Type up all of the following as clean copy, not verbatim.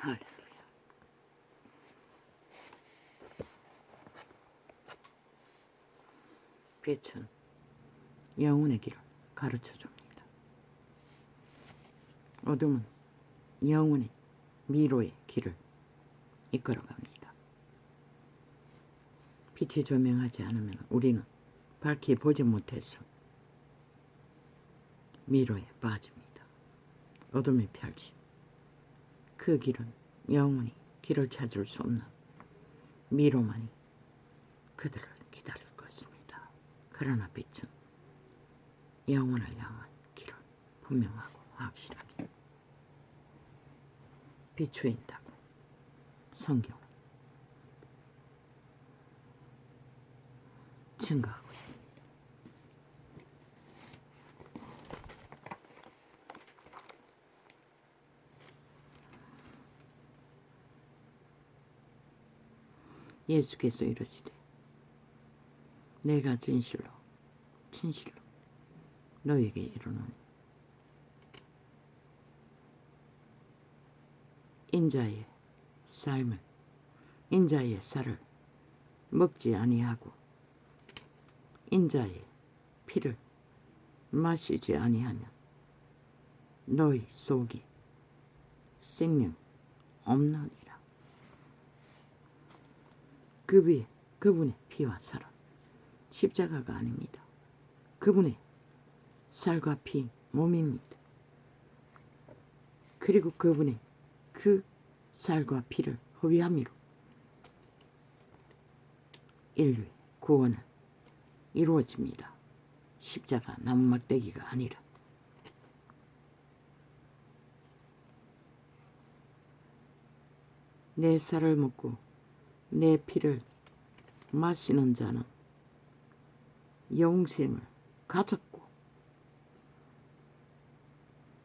할렐루야. 빛은 영혼의 길을 가르쳐 줍니다. 어둠은 영혼의 미로의 길을 이끌어 갑니다. 빛이 조명하지 않으면 우리는 밝히 보지 못해서 미로에 빠집니다. 어둠의 펼침. 그 길은 영원히 길을 찾을 수 없는 미로만이 그들을 기다릴 것입니다. 그러나 빛은 영원을 향한 길을 분명하고 확실하게 비추인다고 성경은 증거하고 있습니다. 예수께서 이르시되 내가 진실로 너에게 이르노니 인자의 쌀을 먹지 아니하고 인자의 피를 마시지 아니하면 너희 속이 생명 없느니라. 그분의 피와 살은 십자가가 아닙니다. 그분의 살과 피 몸입니다. 그리고 그분의 그 살과 피를 허비함으로 인류의 구원을 이루어집니다. 십자가 나무막대기가 아니라. 내 살을 먹고 내 피를 마시는 자는 영생을 가졌고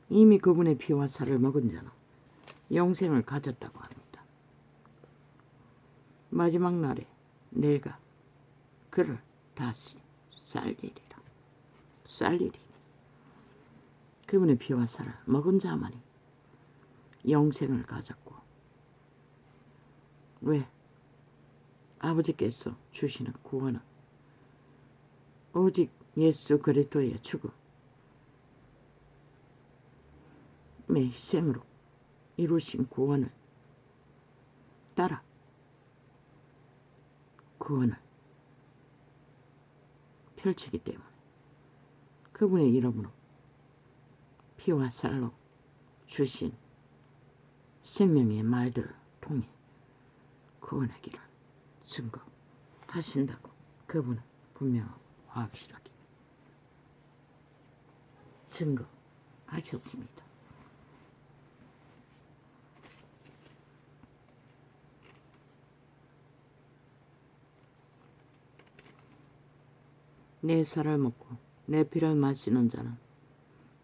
이미 그분의 피와 살을 먹은 자는 영생을 가졌다고 합니다. 마지막 날에 내가 그를 다시 살리리니 그분의 피와 살을 먹은 자만이 영생을 가졌고 왜? 아버지께서 주시는 구원은 오직 예수 그리스도의 죽음의 희생으로 이루신 구원을 따라 구원을 펼치기 때문에 그분의 이름으로 피와 살로 주신 생명의 말들을 통해 구원의 길을 증거하신다고 그분은 분명하고 확실하게 증거하셨습니다. 내 살을 먹고 내 피를 마시는 자는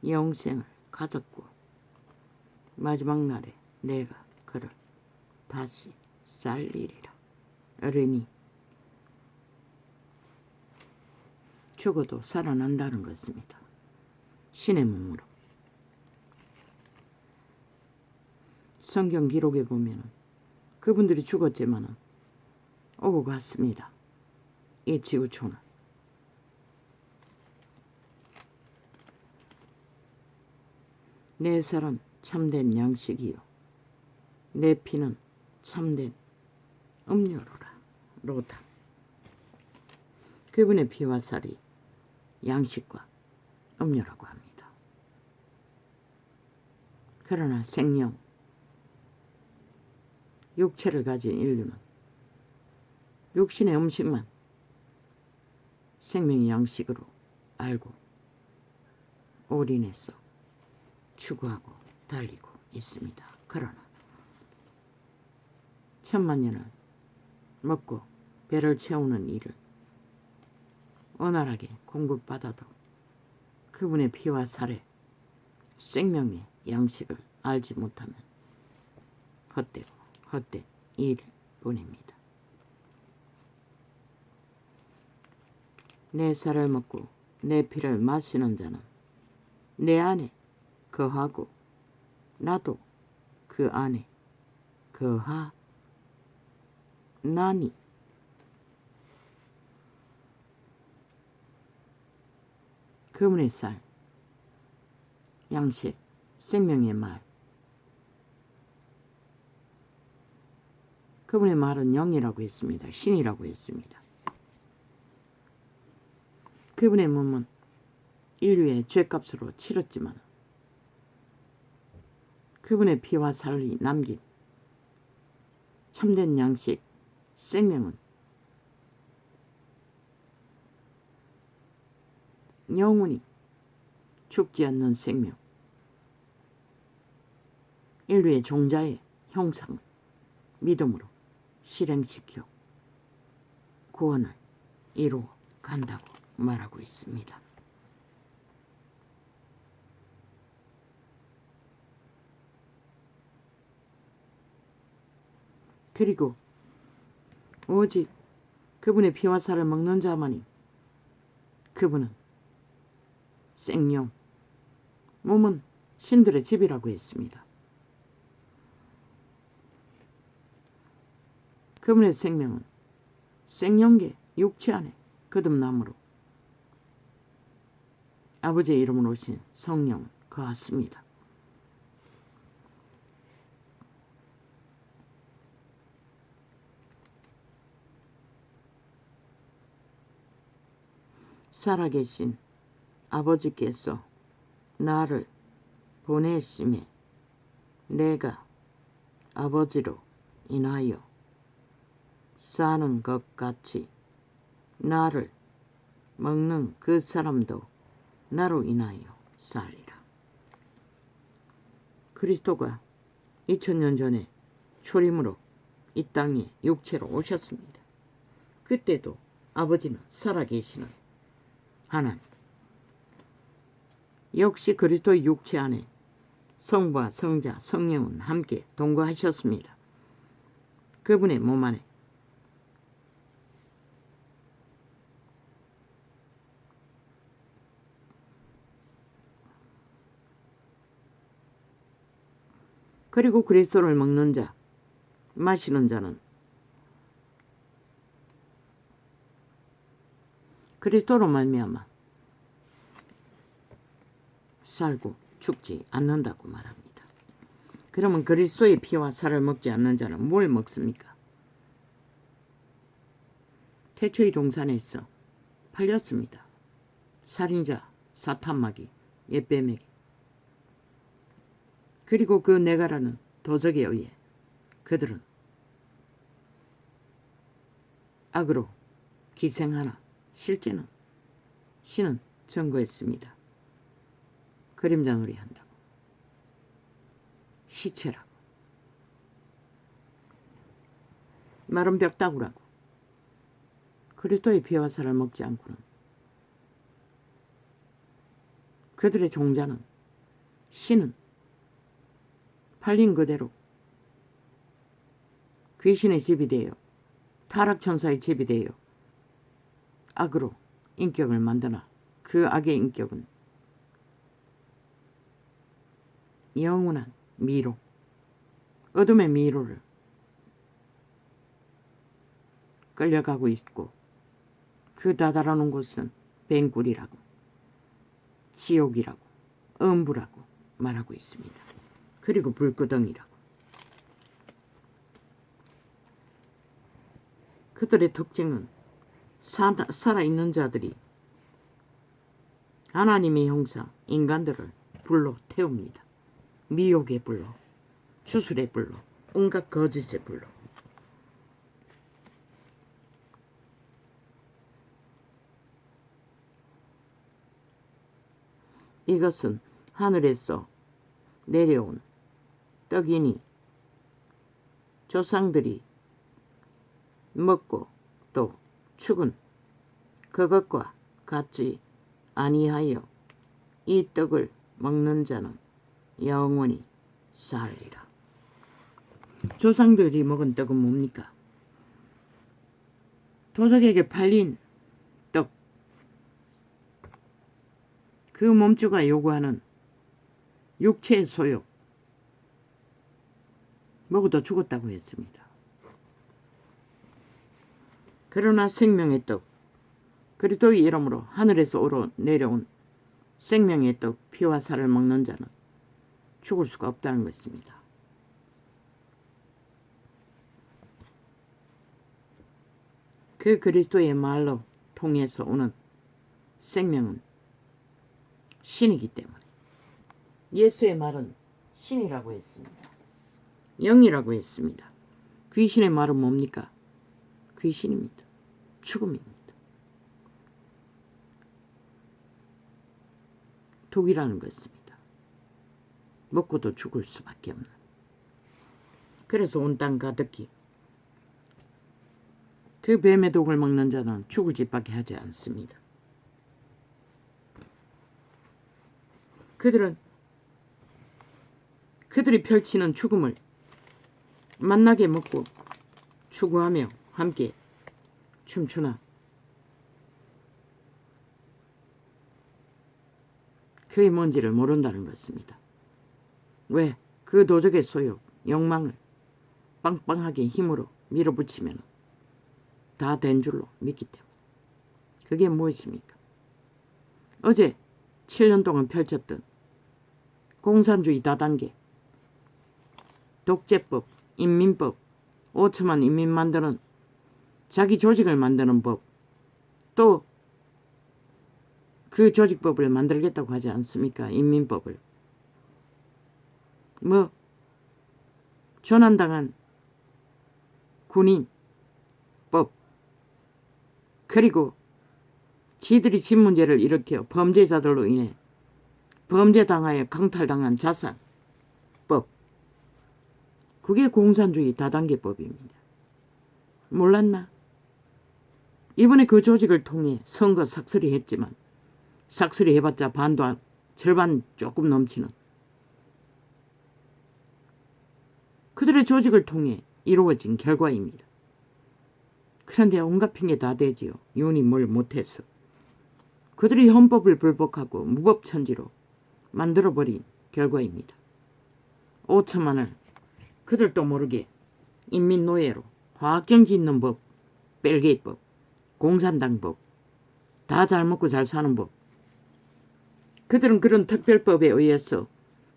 영생을 가졌고 마지막 날에 내가 그를 다시 살리리라. 어른이 죽어도 살아난다는 것입니다. 신의 몸으로. 성경 기록에 보면 그분들이 죽었지만 오고 갔습니다. 이 지구촌은. 내 살은 참된 양식이요 내 피는 참된 음료로라. 로다. 그분의 피와 살이 양식과 음료라고 합니다. 그러나 생명, 육체를 가진 인류는 육신의 음식만 생명의 양식으로 알고 올인해서 추구하고 달리고 있습니다. 그러나 천만년을 먹고 배를 채우는 일을 원활하게 공급받아도 그분의 피와 살에 생명의 양식을 알지 못하면 헛된 일뿐입니다. 내 살을 먹고 내 피를 마시는 자는 내 안에 거하고 나도 그 안에 거하나니. 그분의 쌀, 양식, 생명의 말. 그분의 말은 영이라고 했습니다. 신이라고 했습니다. 그분의 몸은 인류의 죄값으로 치렀지만 그분의 피와 살이 남긴 참된 양식, 생명은 영원히 죽지 않는 생명, 인류의 종자의 형상을 믿음으로 실행시켜 구원을 이루어 간다고 말하고 있습니다. 그리고 오직 그분의 피와 살을 먹는 자만이 그분은 생명, 몸은 신들의 집이라고 했습니다. 그분의 생명은 생명계 육체 안에 거듭남으로 아버지의 이름으로 오신 성령 거하십니다. 살아계신 아버지께서 나를 보내심에 내가 아버지로 인하여 사는 것 같이 나를 먹는 그 사람도 나로 인하여 살리라. 그리스도가 2000년 전에 초림으로 이 땅에 육체로 오셨습니다. 그때도 아버지는 살아계시는 하나님, 역시 그리스도의 육체 안에 성부와 성자, 성령은 함께 동거하셨습니다. 그분의 몸 안에 그리고 그리스도를 먹는 자, 마시는 자는 그리스도로 말미암아 살고 죽지 않는다고 말합니다. 그러면 그리스도의 피와 살을 먹지 않는 자는 뭘 먹습니까? 태초의 동산에서 팔렸습니다. 살인자, 사탄마귀, 옛뱀에게. 그리고 그 네가라는 도적에 의해 그들은 악으로 기생하나 실제는 신은 증거했습니다. 그림자 놀이 한다고, 시체라고, 마른 벽다구라고. 그리스도의 피와 살을 먹지 않고는 그들의 종자는, 신은 팔린 그대로 귀신의 집이 되어 타락천사의 집이 되어 악으로 인격을 만드나 그 악의 인격은 영원한 미로, 어둠의 미로를 끌려가고 있고 그 다다라는 곳은 뱅굴이라고, 지옥이라고, 음부라고 말하고 있습니다. 그리고 불구덩이라고. 그들의 특징은 살아있는 자들이 하나님의 형상, 인간들을 불로 태웁니다. 미혹의 불로, 주술의 불로, 온갖 거짓의 불로. 이것은 하늘에서 내려온 떡이니 조상들이 먹고 또 죽은 그것과 같지 아니하여 이 떡을 먹는 자는 영원히 살리라. 조상들이 먹은 떡은 뭡니까? 도적에게 팔린 떡. 그 몸주가 요구하는 육체의 소욕, 먹어도 죽었다고 했습니다. 그러나 생명의 떡, 그리스도의 이름으로 하늘에서 내려온 생명의 떡, 피와 살을 먹는 자는 죽을 수가 없다는 것입니다. 그 그리스도의 말로 통해서 오는 생명은 신이기 때문에 예수의 말은 신이라고 했습니다. 영이라고 했습니다. 귀신의 말은 뭡니까? 귀신입니다. 죽음입니다. 독이라는 것입니다. 먹고도 죽을 수밖에 없는. 그래서 온 땅 가득히 그 뱀의 독을 먹는 자는 죽을 짓밖에 하지 않습니다. 그들이 펼치는 죽음을 만나게 먹고 추구하며 함께 춤추나 그게 뭔지를 모른다는 것입니다. 왜? 그 도적의 소욕, 욕망을 빵빵하게 힘으로 밀어붙이면 다 된 줄로 믿기 때문에. 그게 무엇입니까? 어제 7년 동안 펼쳤던 공산주의 다단계, 독재법, 인민법, 5천만 인민 만드는 자기 조직을 만드는 법, 또 그 조직법을 만들겠다고 하지 않습니까? 인민법을. 전환당한 군인법, 그리고 지들이 집 문제를 일으켜 범죄자들로 인해 범죄당하여 강탈당한 자산법, 그게 공산주의 다단계법입니다. 몰랐나? 이번에 그 조직을 통해 선거 삭슬이 했지만 삭슬이 해봤자 반도 절반 조금 넘치는 그들의 조직을 통해 이루어진 결과입니다. 그런데 온갖 핑계 다 대지요. 윤이 뭘 못해서. 그들이 헌법을 불복하고 무법천지로 만들어버린 결과입니다. 5천만을 그들도 모르게 인민노예로 화학정지 있는 법, 벨게이법, 공산당법, 다 잘 먹고 잘 사는 법. 그들은 그런 특별법에 의해서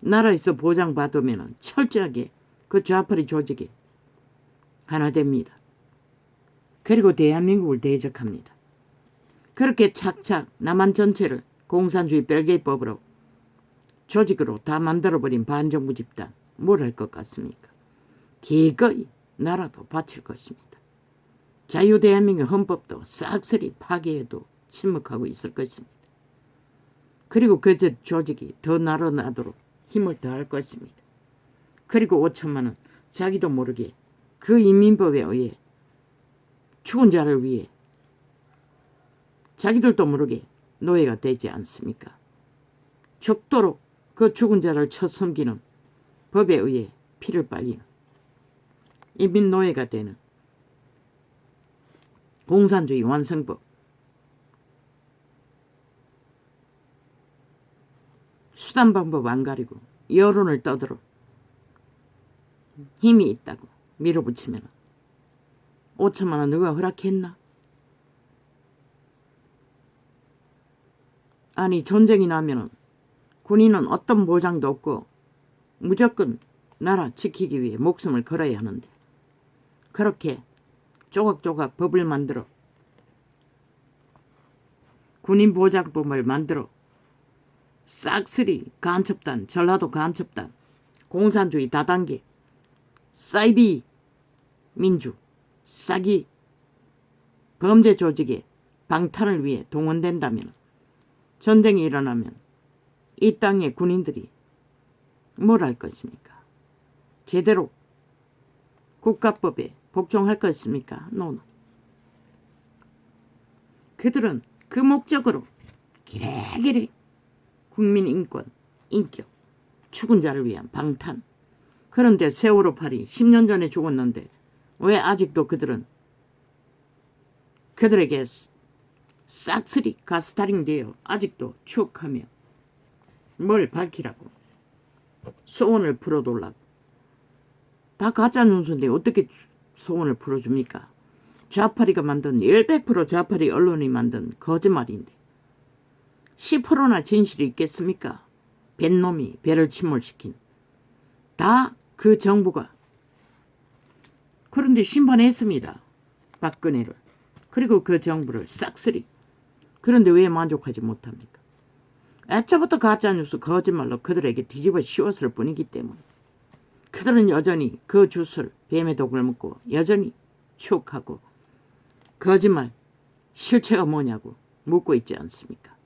나라에서 보장받으면 철저하게 그 좌파리 조직이 하나 됩니다. 그리고 대한민국을 대적합니다. 그렇게 착착 남한 전체를 공산주의 벨게이법으로 조직으로 다 만들어버린 반정부 집단, 뭘 할 것 같습니까? 기꺼이 나라도 바칠 것입니다. 자유대한민국 헌법도 싹쓸이 파괴해도 침묵하고 있을 것입니다. 그리고 그 조직이 더 날아나도록 힘을 더할 것입니다. 그리고 5천만 원 자기도 모르게 그 인민법에 의해 죽은 자를 위해 자기들도 모르게 노예가 되지 않습니까? 죽도록 그 죽은 자를 쳐 섬기는 법에 의해 피를 빨리는 인민노예가 되는 공산주의 완성법, 수단 방법 안 가리고 여론을 떠들어 힘이 있다고 밀어붙이면 5천만 원 누가 허락했나? 아니 전쟁이 나면 군인은 어떤 보장도 없고 무조건 나라 지키기 위해 목숨을 걸어야 하는데 그렇게 조각조각 법을 만들어 군인 보장법을 만들어 싹쓸이 간첩단, 전라도 간첩단, 공산주의 다단계, 사이비 민주, 사기, 범죄 조직의 방탄을 위해 동원된다면 전쟁이 일어나면 이 땅의 군인들이 뭘 할 것입니까? 제대로 국가법에 복종할 것입니까? 노노. 그들은 그 목적으로 기레기레 국민 인권, 인격, 죽은 자를 위한 방탄. 그런데 세월호 팔이 10년 전에 죽었는데 왜 아직도 그들에게 싹쓸이 가스타링 되어 아직도 추억하며 뭘 밝히라고 소원을 풀어달라고 다 가짜 뉴스인데 어떻게 소원을 풀어줍니까? 좌파리가 만든 100% 좌파리 언론이 만든 거짓말인데 10%나 진실이 있겠습니까? 뱃놈이 배를 침몰시킨 다 그 정부가. 그런데 심판했습니다. 박근혜를. 그리고 그 정부를 싹쓸이. 그런데 왜 만족하지 못합니까? 애초부터 가짜뉴스 거짓말로 그들에게 뒤집어 씌웠을 뿐이기 때문에 그들은 여전히 그 주술 뱀의 독을 먹고 여전히 추억하고 거짓말 실체가 뭐냐고 묻고 있지 않습니까?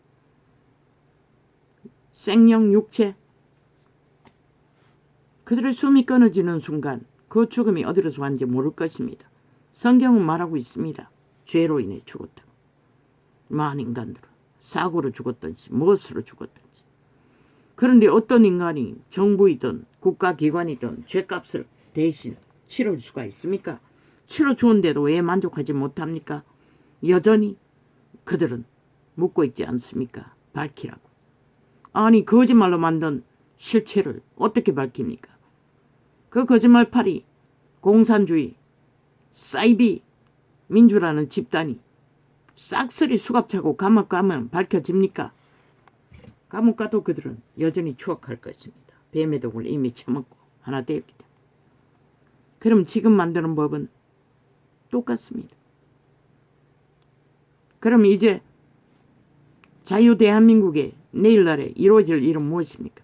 생명 육체 그들의 숨이 끊어지는 순간 그 죽음이 어디로서 왔는지 모를 것입니다. 성경은 말하고 있습니다. 죄로 인해 죽었다고. 많은 인간들은 사고로 죽었든지 무엇으로 죽었든지. 그런데 어떤 인간이 정부이든 국가기관이든 죄값을 대신 치를 수가 있습니까? 치러주는데도 왜 만족하지 못합니까? 여전히 그들은 묻고 있지 않습니까? 밝히라고. 아니 거짓말로 만든 실체를 어떻게 밝힙니까? 그 거짓말팔이 공산주의 사이비 민주라는 집단이 싹쓸이 수갑차고 감옥 가면 밝혀집니까? 감옥 가도 그들은 여전히 추억할 것입니다. 뱀의 독을 이미 처먹고 하나 되었기 때문에. 그럼 지금 만드는 법은 똑같습니다. 그럼 이제 자유 대한민국에 내일날에 이루어질 일은 무엇입니까?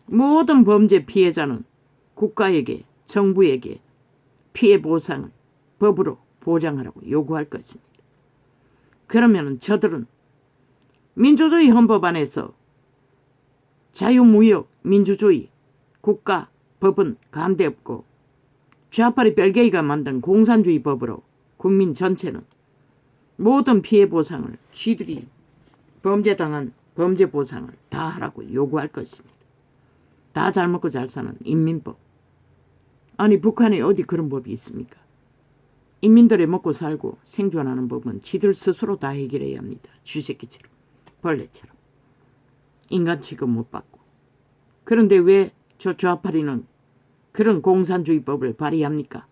모든 범죄 피해자는 국가에게 정부에게 피해 보상을 법으로 보장하라고 요구할 것입니다. 그러면 저들은 민주주의 헌법 안에서 자유무역 민주주의 국가 법은 간대 없고 좌파리 벨게이가 만든 공산주의 법으로 국민 전체는 모든 피해 보상을 쥐들이 범죄당한 범죄 보상을 다 하라고 요구할 것입니다. 다 잘 먹고 잘 사는 인민법. 아니 북한에 어디 그런 법이 있습니까? 인민들이 먹고 살고 생존하는 법은 지들 스스로 다 해결해야 합니다. 쥐새끼처럼 벌레처럼 인간 취급 못 받고. 그런데 왜 저 좌파리는 그런 공산주의법을 발의합니까?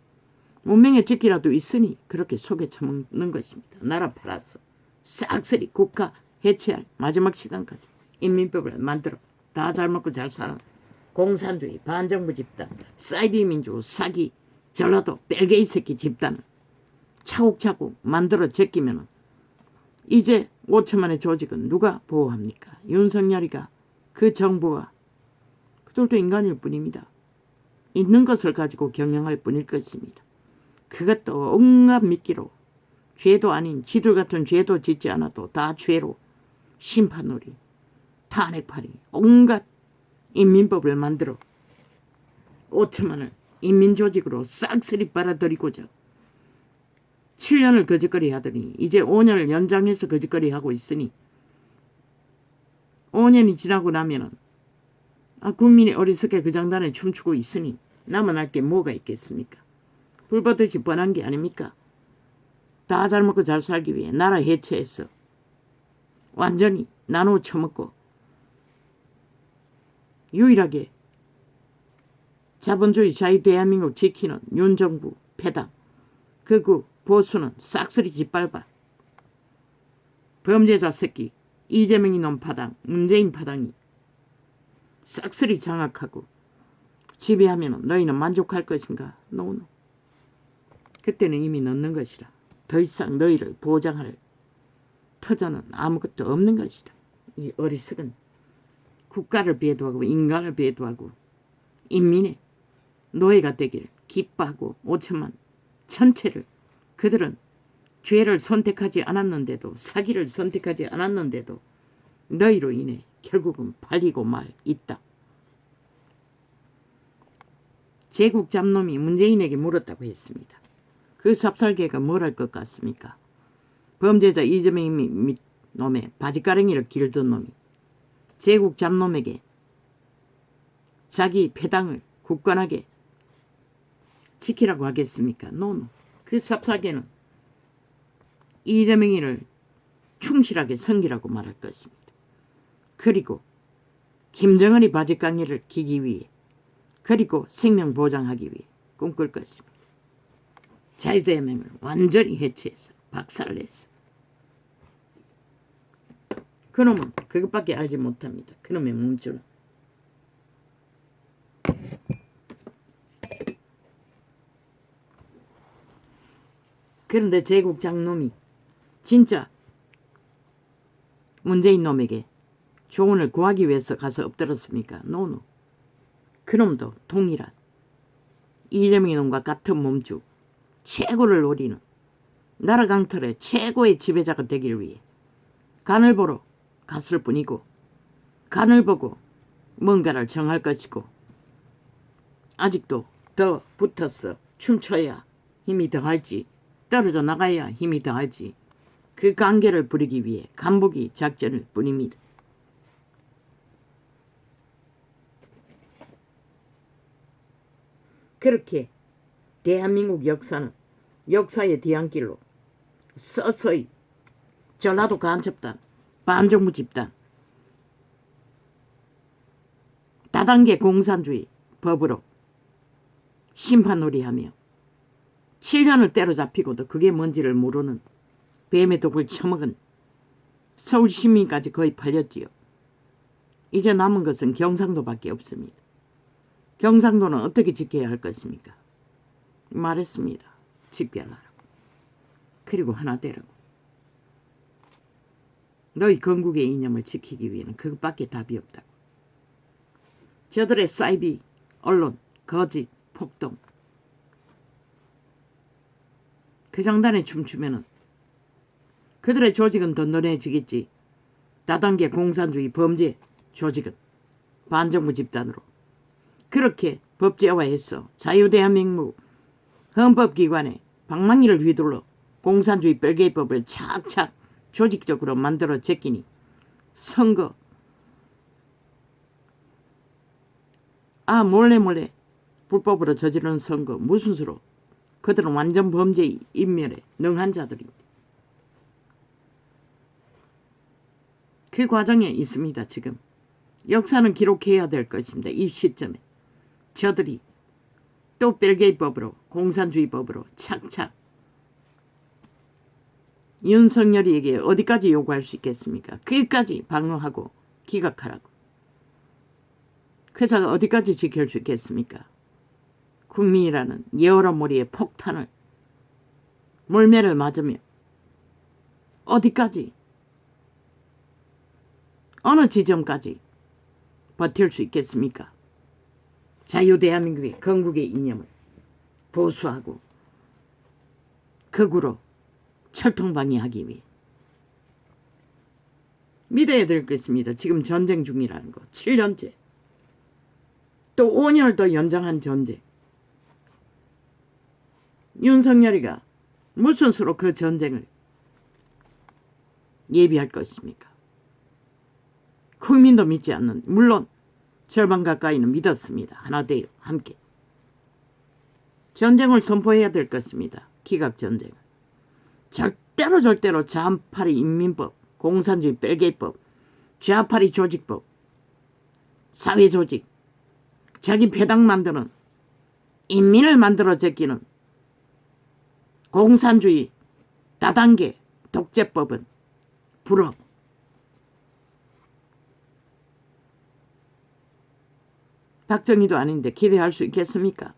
문명의 적기라도 있으니 그렇게 속에 처먹는 것입니다. 나라 팔아서 싹쓸이 국가 해체할 마지막 시간까지 인민법을 만들어 다 잘 먹고 잘 사는 공산주의 반정부 집단 사이비 민주 사기 전라도 벨게이 새끼 집단을 차곡차곡 만들어 제끼면 이제 5천만의 조직은 누가 보호합니까? 윤석열이가 그 정부가 그들도 인간일 뿐입니다. 있는 것을 가지고 경영할 뿐일 것입니다. 그것도 온갖 미끼로 죄도 아닌 지들 같은 죄도 짓지 않아도 다 죄로 심판놀이 탄핵팔이 온갖 인민법을 만들어 5천만을 인민조직으로 싹쓸이 빨아들이고자 7년을 거짓거리 하더니 이제 5년을 연장해서 거짓거리 하고 있으니 5년이 지나고 나면은 국민이 어리석게 그 장단에 춤추고 있으니 남아날 게 뭐가 있겠습니까? 불보듯이 뻔한 게 아닙니까? 다 잘 먹고 잘 살기 위해 나라 해체해서 완전히 나눠 처먹고 유일하게 자본주의 자유 대한민국 지키는 윤정부 패당 극우 보수는 싹쓸이 짓밟아 범죄자 새끼 이재명이 놈 파당 문재인 파당이 싹쓸이 장악하고 지배하면 너희는 만족할 것인가? 노노. 그때는 이미 늦는 것이라. 더 이상 너희를 보장할 터전은 아무것도 없는 것이다. 이 어리석은 국가를 배도하고 인간을 배도하고 인민의 노예가 되기를 기뻐하고 5천만 전체를 그들은 죄를 선택하지 않았는데도 사기를 선택하지 않았는데도 너희로 인해 결국은 팔리고 말 있다. 제국 잡놈이 문재인에게 물었다고 했습니다. 그 삽살개가 뭘 할 것 같습니까? 범죄자 이재명 놈의 바지가랭이를 길든 놈이 제국 잡놈에게 자기 패당을 굳건하게 지키라고 하겠습니까? 노노. 그 삽살개는 이재명이를 충실하게 섬기라고 말할 것입니다. 그리고 김정은이 바지강의를 기기 위해 그리고 생명 보장하기 위해 꿈꿀 것입니다. 자유대한민국을 완전히 해체해서 박살냈어. 그놈은 그것밖에 알지 못합니다. 그놈의 몸주는. 그런데 제국장 놈이 진짜 문재인 놈에게 조언을 구하기 위해서 가서 엎드렸습니까? 노노. 그놈도 동일한 이재명이 놈과 같은 몸주, 최고를 노리는 나라 강털의 최고의 지배자가 되기 위해 간을 보러 갔을 뿐이고, 간을 보고 뭔가를 정할 것이고, 아직도 더 붙어서 춤춰야 힘이 더할지 떨어져 나가야 힘이 더하지, 그 관계를 부리기 위해 간보기 작전일 뿐입니다. 그렇게 대한민국 역사는 역사의 뒤안길로 서서히 전라도 간첩단, 반정부 집단, 다단계 공산주의 법으로 심판놀이하며 7년을 때려잡히고도 그게 뭔지를 모르는 뱀의 독을 처먹은 서울 시민까지 거의 팔렸지요. 이제 남은 것은 경상도밖에 없습니다. 경상도는 어떻게 지켜야 할 것입니까? 말했습니다. 집결하라고. 그리고 하나 되라고. 너희 건국의 이념을 지키기 위해는 그것밖에 답이 없다고. 저들의 사이비, 언론, 거짓, 폭동, 그 장단에 춤추면은 그들의 조직은 던던해지겠지. 다단계 공산주의 범죄 조직은 반정부 집단으로 그렇게 법제화해서 자유대한민국 헌법기관에 방망이를 휘둘러 공산주의 별개법을 착착 조직적으로 만들어 제끼니 선거 몰래 불법으로 저지르는 선거 무슨 수로. 그들은 완전 범죄 인멸에 능한 자들입니다. 그 과정에 있습니다. 지금 역사는 기록해야 될 것입니다. 이 시점에 저들이 또 별개법으로 공산주의법으로 착착 윤석열이에게 어디까지 요구할 수 있겠습니까? 거기까지 방어하고 기각하라고. 그 자가 어디까지 지킬 수 있겠습니까? 국민이라는 여러모리의 폭탄을 물매를 맞으며 어디까지 어느 지점까지 버틸 수 있겠습니까? 자유대한민국의 건국의 이념을 보수하고 극으로 철통방해하기 위해 믿어야 될 것입니다. 지금 전쟁 중이라는 거 7년째 또 5년을 더 연장한 전쟁. 윤석열이가 무슨 수로 그 전쟁을 예비할 것입니까? 국민도 믿지 않는, 물론 절반 가까이는 믿었습니다. 하나 되어 함께 전쟁을 선포해야 될 것입니다. 기각전쟁. 절대로 좌파리 인민법, 공산주의 별개법, 좌파리 조직법, 사회조직, 자기 배당 만드는, 인민을 만들어 제끼는 공산주의 다단계 독재법은 불법. 박정희도 아닌데 기대할 수 있겠습니까?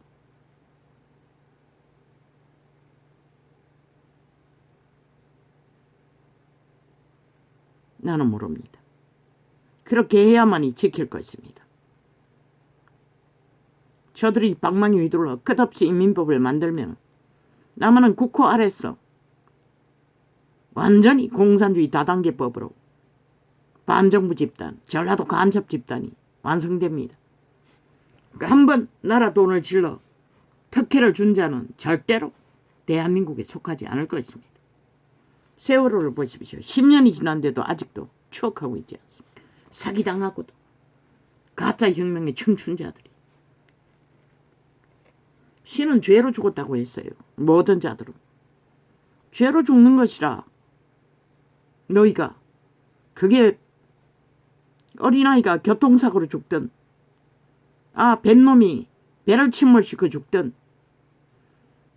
나는 모릅니다. 그렇게 해야만이 지킬 것입니다. 저들이 방망이 휘둘러 끝없이 인민법을 만들면 남한은 국호 아래서 완전히 공산주의 다단계법으로 반정부 집단, 전라도 간첩 집단이 완성됩니다. 한번 나라 돈을 질러 특혜를 준 자는 절대로 대한민국에 속하지 않을 것입니다. 세월호를 보십시오. 10년이 지났는데도 아직도 추억하고 있지 않습니까? 사기당하고도 가짜 혁명에 춤춘 자들이. 신은 죄로 죽었다고 했어요. 모든 자들은. 죄로 죽는 것이라. 너희가 그게 어린아이가 교통사고로 죽든 뱃놈이 배를 침몰시켜 죽든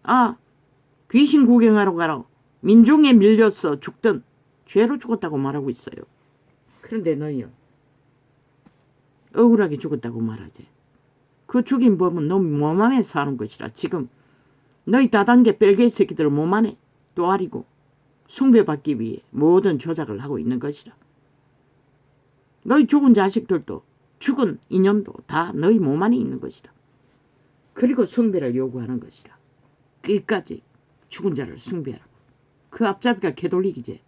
아, 귀신 구경하러 가라. 민중에 밀려서 죽든 죄로 죽었다고 말하고 있어요. 그런데 너희는 억울하게 죽었다고 말하지. 그 죽인 법은 너 몸 안에 사는 것이라. 지금 너희 다단계 뺄개 새끼들 몸 안에 또아리고 숭배받기 위해 모든 조작을 하고 있는 것이라. 너희 죽은 자식들도 죽은 인연도 다 너희 몸 안에 있는 것이라. 그리고 숭배를 요구하는 것이라. 끝까지 죽은 자를 숭배하라. 그 앞잡이가 개돌리기지.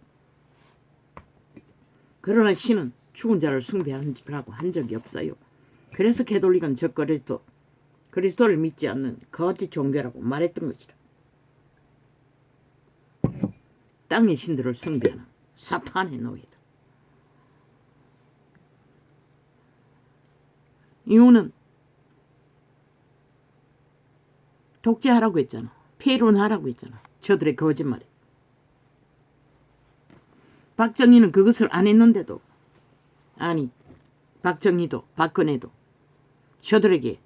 그러나 신은 죽은 자를 숭배하라고 한 적이 없어요. 그래서 개돌리건 저 그리스도를 믿지 않는 거짓 종교라고 말했던 것이라. 땅의 신들을 숭배하는 사탄의 노예다. 이유는 독재하라고 했잖아. 폐론하라고 했잖아. 저들의 거짓말에. 박정희는 그것을 안 했는데도, 아니 박정희도 박근혜도 저들에게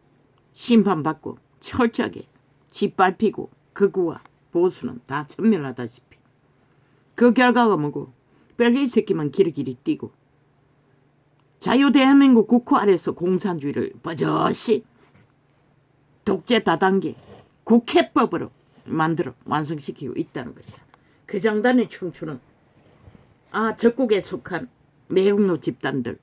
심판받고 철저하게 짓밟히고 극우와 보수는 다 천멸하다시피 그 결과가 뭐고 뺄개이 새끼만 길이길이 뛰고 자유대한민국 국호 아래서 공산주의를 버젓이 독재 다단계 국회법으로 만들어 완성시키고 있다는 것이다. 그 장단의 춤추는 적국에 속한 매국노 집단들,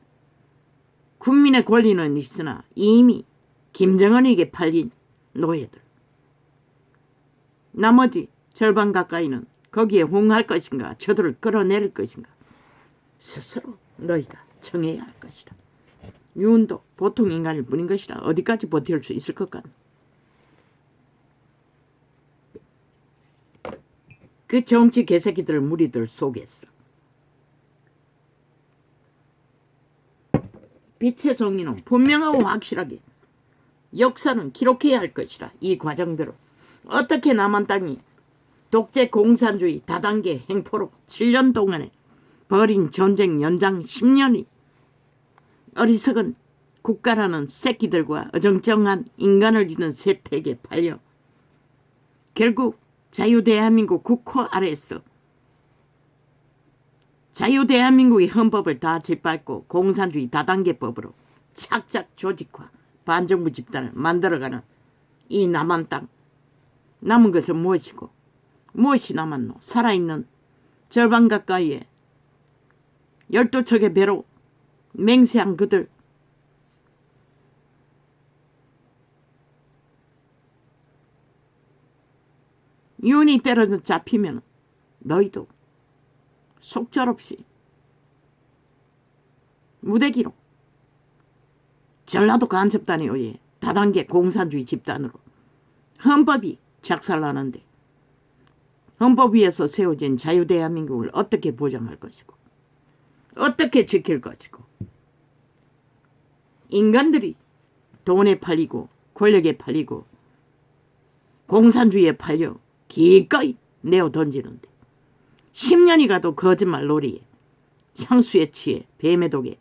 국민의 권리는 있으나 이미 김정은에게 팔린 노예들, 나머지 절반 가까이는 거기에 호응할 것인가 저들을 끌어내릴 것인가 스스로 너희가 정해야 할 것이다. 유은도 보통 인간일 뿐인 것이라 어디까지 버틸 수 있을 것 같나. 그 정치 개새끼들 무리들 속에서 빛의 정의는 분명하고 확실하게 역사는 기록해야 할 것이라. 이 과정대로 어떻게 남한 땅이 독재 공산주의 다단계 행포로 7년 동안에 벌인 전쟁 연장 10년이 어리석은 국가라는 새끼들과 어정쩡한 인간을 잃은 세택에 팔려 결국 자유대한민국 국호 아래에서 자유대한민국의 헌법을 다 짓밟고 공산주의 다단계법으로 착착 조직화 반정부 집단을 만들어가는 이 남한 땅, 남은 것은 무엇이고 무엇이 남았노? 살아있는 절반 가까이에 12척의 배로 맹세한 그들, 윤이 때려 잡히면 너희도 속절없이 무대기로 전라도 간첩단에 의해 다단계 공산주의 집단으로 헌법이 작살나는데 헌법 위에서 세워진 자유대한민국을 어떻게 보장할 것이고 어떻게 지킬 것이고 인간들이 돈에 팔리고 권력에 팔리고 공산주의에 팔려 기꺼이 내어 던지는데 10년이 가도 거짓말 놀이에 향수에 취해 뱀의 독에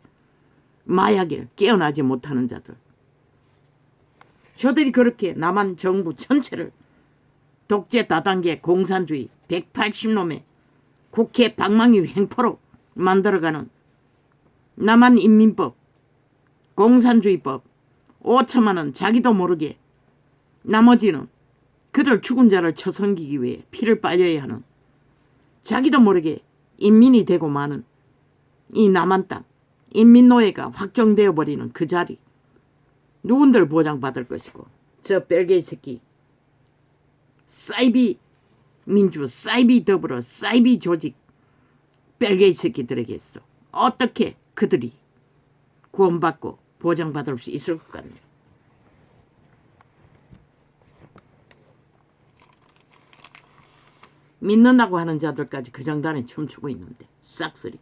마약에 깨어나지 못하는 자들, 저들이 그렇게 남한 정부 전체를 독재 다단계 공산주의 180놈의 국회 방망이 횡포로 만들어가는 남한 인민법, 공산주의법 5천만 원 자기도 모르게 나머지는 그들 죽은 자를 쳐섬기기 위해 피를 빨려야 하는 자기도 모르게 인민이 되고 마는 이 남한 땅 인민노예가 확정되어 버리는 그 자리 누군들 보장받을 것이고 저 뺄개이 새끼 사이비 민주 사이비 더불어 사이비 조직 뺄개이 새끼들에게서 어떻게 그들이 구원받고 보장받을 수 있을 것 같네. 믿는다고 하는 자들까지 그 장단에 춤추고 있는데 싹쓸이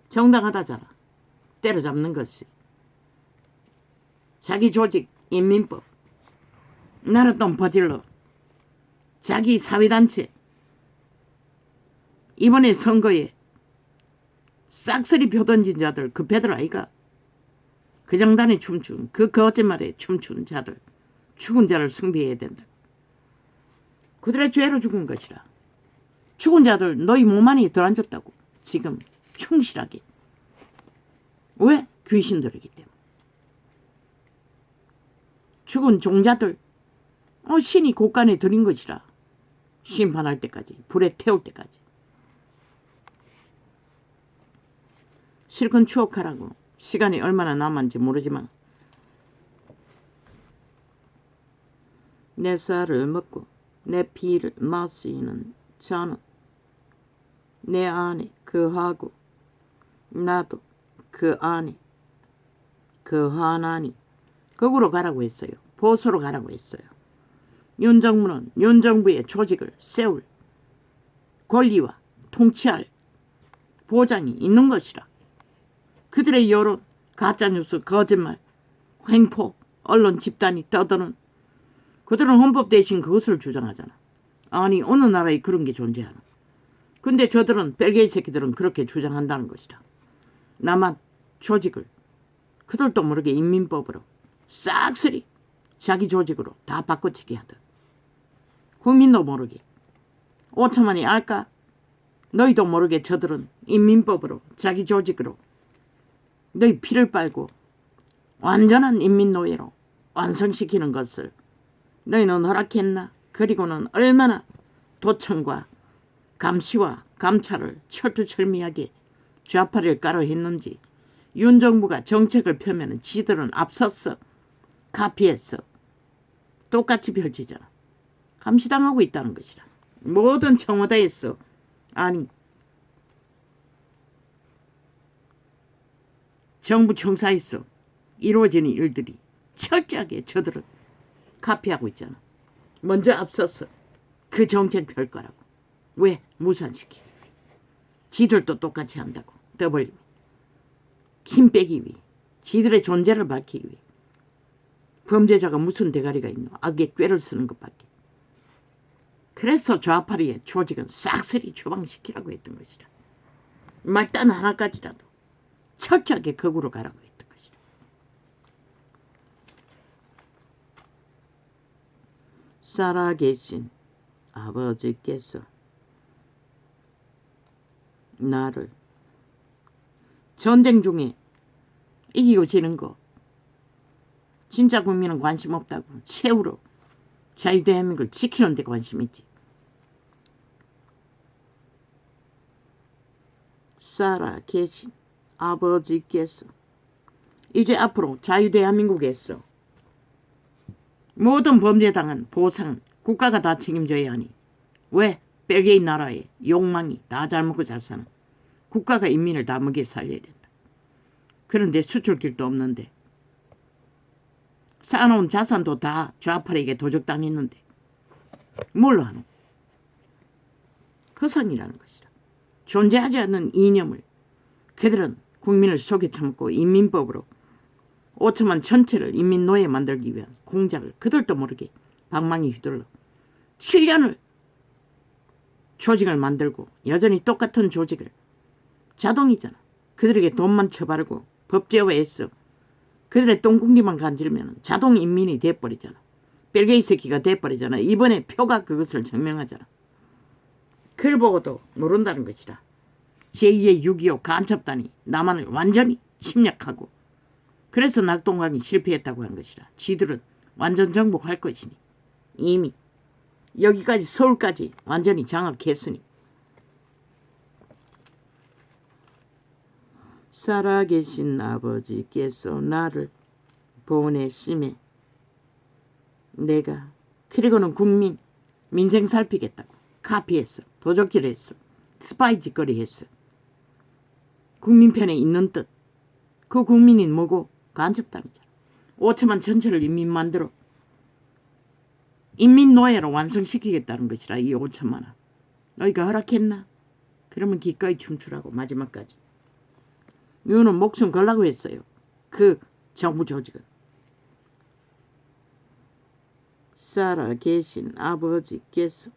정당하다잖아. 때려잡는 것이 자기 조직 인민법 나라 돈 버질러 자기 사회단체 이번에 선거에 싹쓸이 표 던진 자들 그 배들 아이가 그 장단에 춤춘 그 거짓말에 춤춘 자들 죽은 자를 숭배해야 된다. 그들의 죄로 죽은 것이라. 죽은 자들 너희 몸 안에 들어앉았다고. 지금 충실하게. 왜? 귀신들이기 때문에. 죽은 종자들 신이 곳간에 들인 것이라. 심판할 때까지, 불에 태울 때까지. 실컷 추억하라고. 시간이 얼마나 남았는지 모르지만 내 쌀을 먹고 내 피를 마시는 자는 내 안에 거하고 나도 그 안에 거하나니. 거꾸로 가라고 했어요. 보수로 가라고 했어요. 윤정부는 윤정부의 조직을 세울 권리와 통치할 보장이 있는 것이라. 그들의 여론, 가짜뉴스, 거짓말, 횡포, 언론 집단이 떠드는 그들은 헌법 대신 그것을 주장하잖아. 아니 어느 나라에 그런 게 존재하나. 근데 저들은 벨기에 새끼들은 그렇게 주장한다는 것이다. 남한 조직을 그들도 모르게 인민법으로 싹쓸이 자기 조직으로 다 바꿔치기 하듯. 국민도 모르게 5천만이 알까? 너희도 모르게 저들은 인민법으로 자기 조직으로 너희 피를 빨고 완전한 인민노예로 완성시키는 것을 너희는 허락했나? 그리고는 얼마나 도청과 감시와 감찰을 철두철미하게 좌파를 까려 했는지. 윤정부가 정책을 펴면 지들은 앞섰어. 카피했어. 똑같이 펼치잖아. 감시당하고 있다는 것이라. 모든 청와대에서 아니 정부 청사에서 이루어지는 일들이 철저하게 저들은 카피하고 있잖아. 먼저 앞섰어. 그 정책 펼 거라고. 왜? 무산시키게. 지들도 똑같이 한다고. 떠벌리면. 힘 빼기 위해. 지들의 존재를 밝히기 위해. 범죄자가 무슨 대가리가 있노. 악의 꾀를 쓰는 것밖에. 그래서 좌파리의 조직은 싹쓸이 추방시키라고 했던 것이라. 말단 하나까지라도 철저하게 거꾸로 가라고 했던 것이라. 살아계신 아버지께서 나를 전쟁 중에 이기고 지는 거 진짜 국민은 관심 없다고. 최후로 자유대한민국을 지키는 데 관심 있지. 살아계신 아버지께서 이제 앞으로 자유대한민국에서 모든 범죄당한 보상은 국가가 다 책임져야 하니. 왜? 벨기에 나라의 욕망이 다 잘 먹고 잘 사는 국가가 인민을 다 먹여 살려야 된다. 그런데 수출길도 없는데 쌓아놓은 자산도 다 좌파에게 도적당했는데 뭘로 하노? 허상이라는 것이라. 존재하지 않는 이념을 그들은 국민을 속에 처먹고 인민법으로 5천만 전체를 인민노예 만들기 위한 공작을 그들도 모르게 방망이 휘둘러 7년을 조직을 만들고 여전히 똑같은 조직을 자동이잖아. 그들에게 돈만 쳐바르고 법제화해서 그들의 똥궁기만 간지르면 자동 인민이 돼버리잖아. 벨기에 새끼가 돼버리잖아. 이번에 표가 그것을 증명하잖아. 그걸 보고도 모른다는 것이다. 제2의 6.25 간첩단이 남한을 완전히 침략하고 그래서 낙동강이 실패했다고 한 것이라. 지들은 완전 정복할 것이니 이미 여기까지 서울까지 완전히 장악했으니. 살아계신 아버지께서 나를 보내심에 내가 그리고는 국민 민생 살피겠다고 카피했어. 도적질했어. 스파이 짓거리 했어. 국민 편에 있는 듯. 그 국민이 뭐고? 간첩단이잖아. 5천만 전체를 인민 만들어 인민노예로 완성시키겠다는 것이라. 이 5천만 원 너희가 허락했나? 그러면 기꺼이 춤추라고. 마지막까지. 이거는 목숨 걸라고 했어요. 그 정부 조직은. 살아계신 아버지께서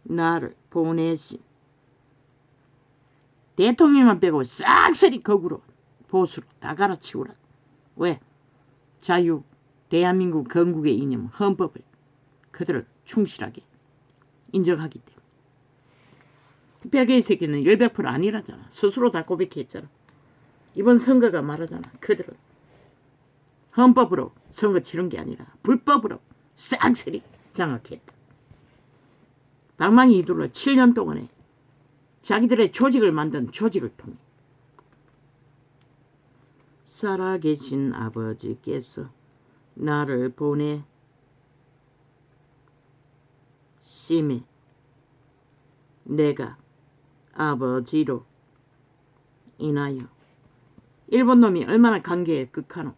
나를 보내신 대통령만 빼고 싹쓸이 거꾸로 보수로 다 갈아치우라. 왜? 자유, 대한민국 건국의 이념 헌법을 그들은 충실하게 인정하기 때문에. 벨기에 새끼는 100% 아니라잖아. 스스로 다 고백했잖아. 이번 선거가 말하잖아. 그들은 헌법으로 선거 치른 게 아니라 불법으로 쌍쓰리 장악했다. 방망이 휘둘러 7년 동안에 자기들의 조직을 만든 조직을 통해 살아계신 아버지께서 나를 보내 심해 내가 아버지로 인하여. 일본 놈이 얼마나 관계에 극하노.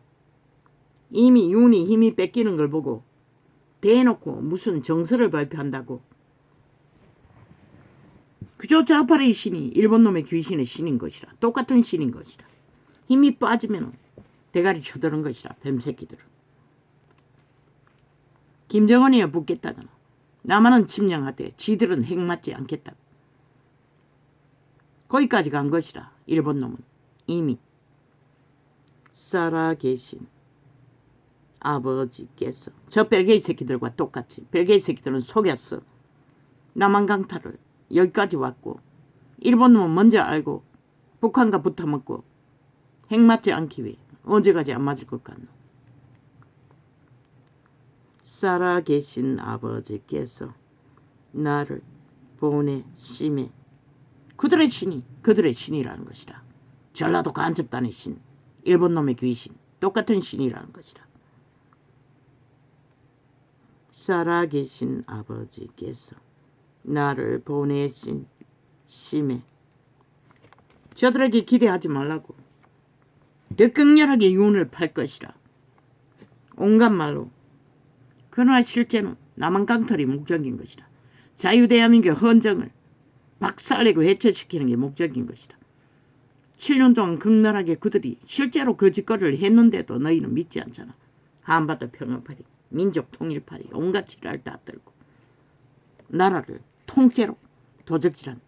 이미 윤이 힘이 뺏기는 걸 보고 대놓고 무슨 정서를 발표한다고. 그저 자파의 신이 일본 놈의 귀신의 신인 것이라. 똑같은 신인 것이라. 힘이 빠지면 대가리 쳐드는 것이라. 뱀새끼들은. 김정은이야 붙겠다잖아. 남한은 침략하되 지들은 핵 맞지 않겠다. 거기까지 간 것이라. 일본 놈은 이미 살아계신 아버지께서. 저 벨기에 새끼들과 똑같이 벨기에 새끼들은 속였어. 남한 강탈을 여기까지 왔고 일본 놈은 먼저 알고 북한과 붙어먹고 핵 맞지 않기 위해 언제까지 안 맞을 것 같노. 살아계신 아버지께서 나를 보내심에. 그들의 신이 그들의 신이라는 것이라. 전라도 간첩단의 신, 일본 놈의 귀신, 똑같은 신이라는 것이라. 살아계신 아버지께서 나를 보내신 심에. 저들에게 기대하지 말라고. 더 극렬하게 윤을 팔 것이라. 온갖 말로. 그러나 실제는 남한 강탈이 목적인 것이라. 자유대한민국 헌정을 박살내고 해체시키는 게 목적인 것이다. 7년 동안 극렬하게 그들이 실제로 그 짓거리를 했는데도 너희는 믿지 않잖아. 한반도 평화파리, 민족 통일파리, 온갖 지랄 다 떨고 나라를 통째로 도적질한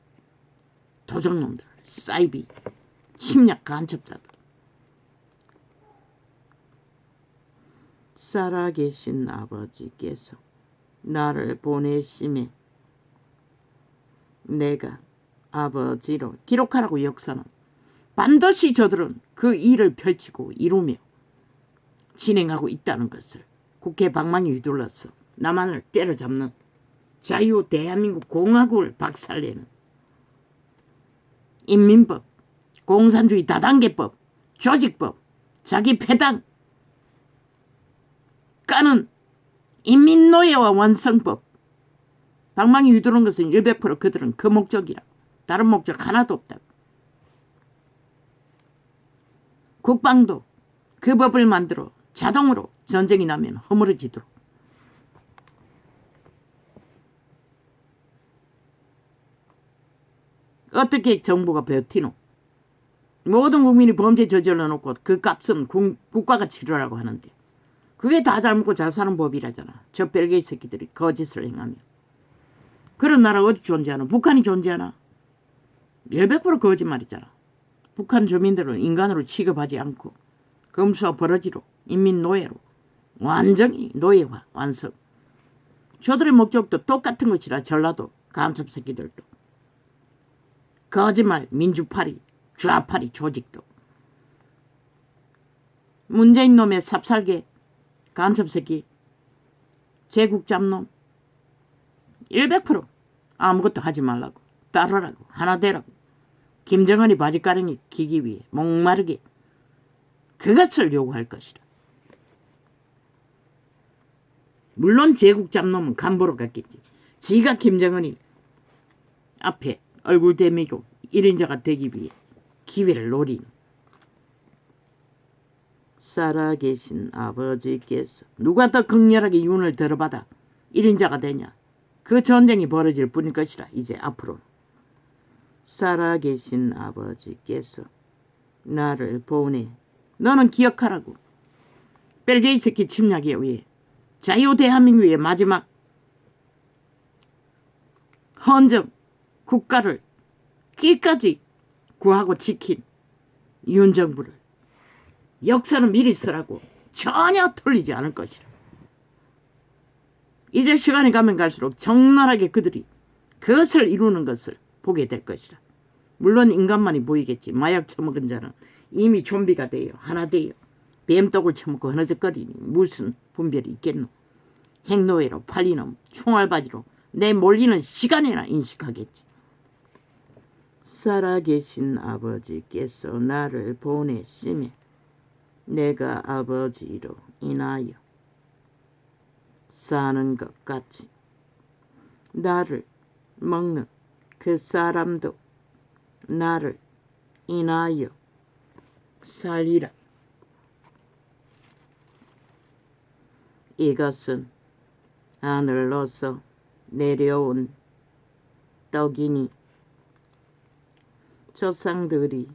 도적놈들, 사이비, 침략 간첩자들. 살아계신 아버지께서 나를 보내심에 내가 아버지로. 기록하라고. 역사는 반드시 저들은 그 일을 펼치고 이루며 진행하고 있다는 것을. 국회 방망이 휘둘러서 남한을 때려잡는 자유 대한민국 공화국을 박살내는 인민법, 공산주의 다단계법, 조직법, 자기 패당 까는 인민노예와 완성법. 방망이 휘두른 것은 100% 그들은 그 목적이라. 다른 목적 하나도 없다. 국방도 그 법을 만들어 자동으로 전쟁이 나면 허물어지도록. 어떻게 정부가 버티노? 모든 국민이 범죄 저질러 놓고 그 값은 국가가 치르라고 하는데 그게 다 잘 먹고 잘 사는 법이라잖아. 저 벨기에 새끼들이 거짓을 행하며. 그런 나라 어디 존재하나? 북한이 존재하나? 100% 거짓말이잖아. 북한 주민들은 인간으로 취급하지 않고 검수와 버러지로 인민노예로 완전히 노예화 완성. 저들의 목적도 똑같은 것이라. 전라도 간첩 새끼들도. 거짓말 민주파리 좌파리 조직도. 문재인 놈의 삽살개 간첩 새끼 제국 잡놈 100% 아무것도 하지 말라고. 따르라고. 하나 되라고. 김정은이 바지가랑이 기기 위해 목마르게 그것을 요구할 것이다. 물론 제국 잡놈은 간보러 갔겠지. 지가 김정은이 앞에 얼굴 대미고 1인자가 되기 위해 기회를 노리는. 살아계신 아버지께서. 누가 더 극렬하게 윤을 들어받아 1인자가 되냐. 그 전쟁이 벌어질 뿐일 것이라. 이제 앞으로. 살아계신 아버지께서 나를 보내. 너는 기억하라고. 벨기에 새끼 침략에 의해 자유 대한민국의 마지막 헌정 국가를 끝까지 구하고 지킨 윤 정부를 역사는 미리 쓰라고 전혀 틀리지 않을 것이라. 이제 시간이 가면 갈수록 적나라하게 그들이 그것을 이루는 것을 보게 될 것이라. 물론 인간만이 보이겠지. 마약 처먹은 자는 이미 좀비가 되어 하나 되어 뱀떡을 처먹고 흐느적거리니 무슨 분별이 있겠노. 행노예로 팔리는 총알바지로 내몰리는 시간이나 인식하겠지. 살아계신 아버지께서 나를 보내심에 내가 아버지로 인하여 사는 것 같이 나를 먹는 그 사람도 나를 인하여 살리라. 이것은 하늘로서 내려온 떡이니 조상들이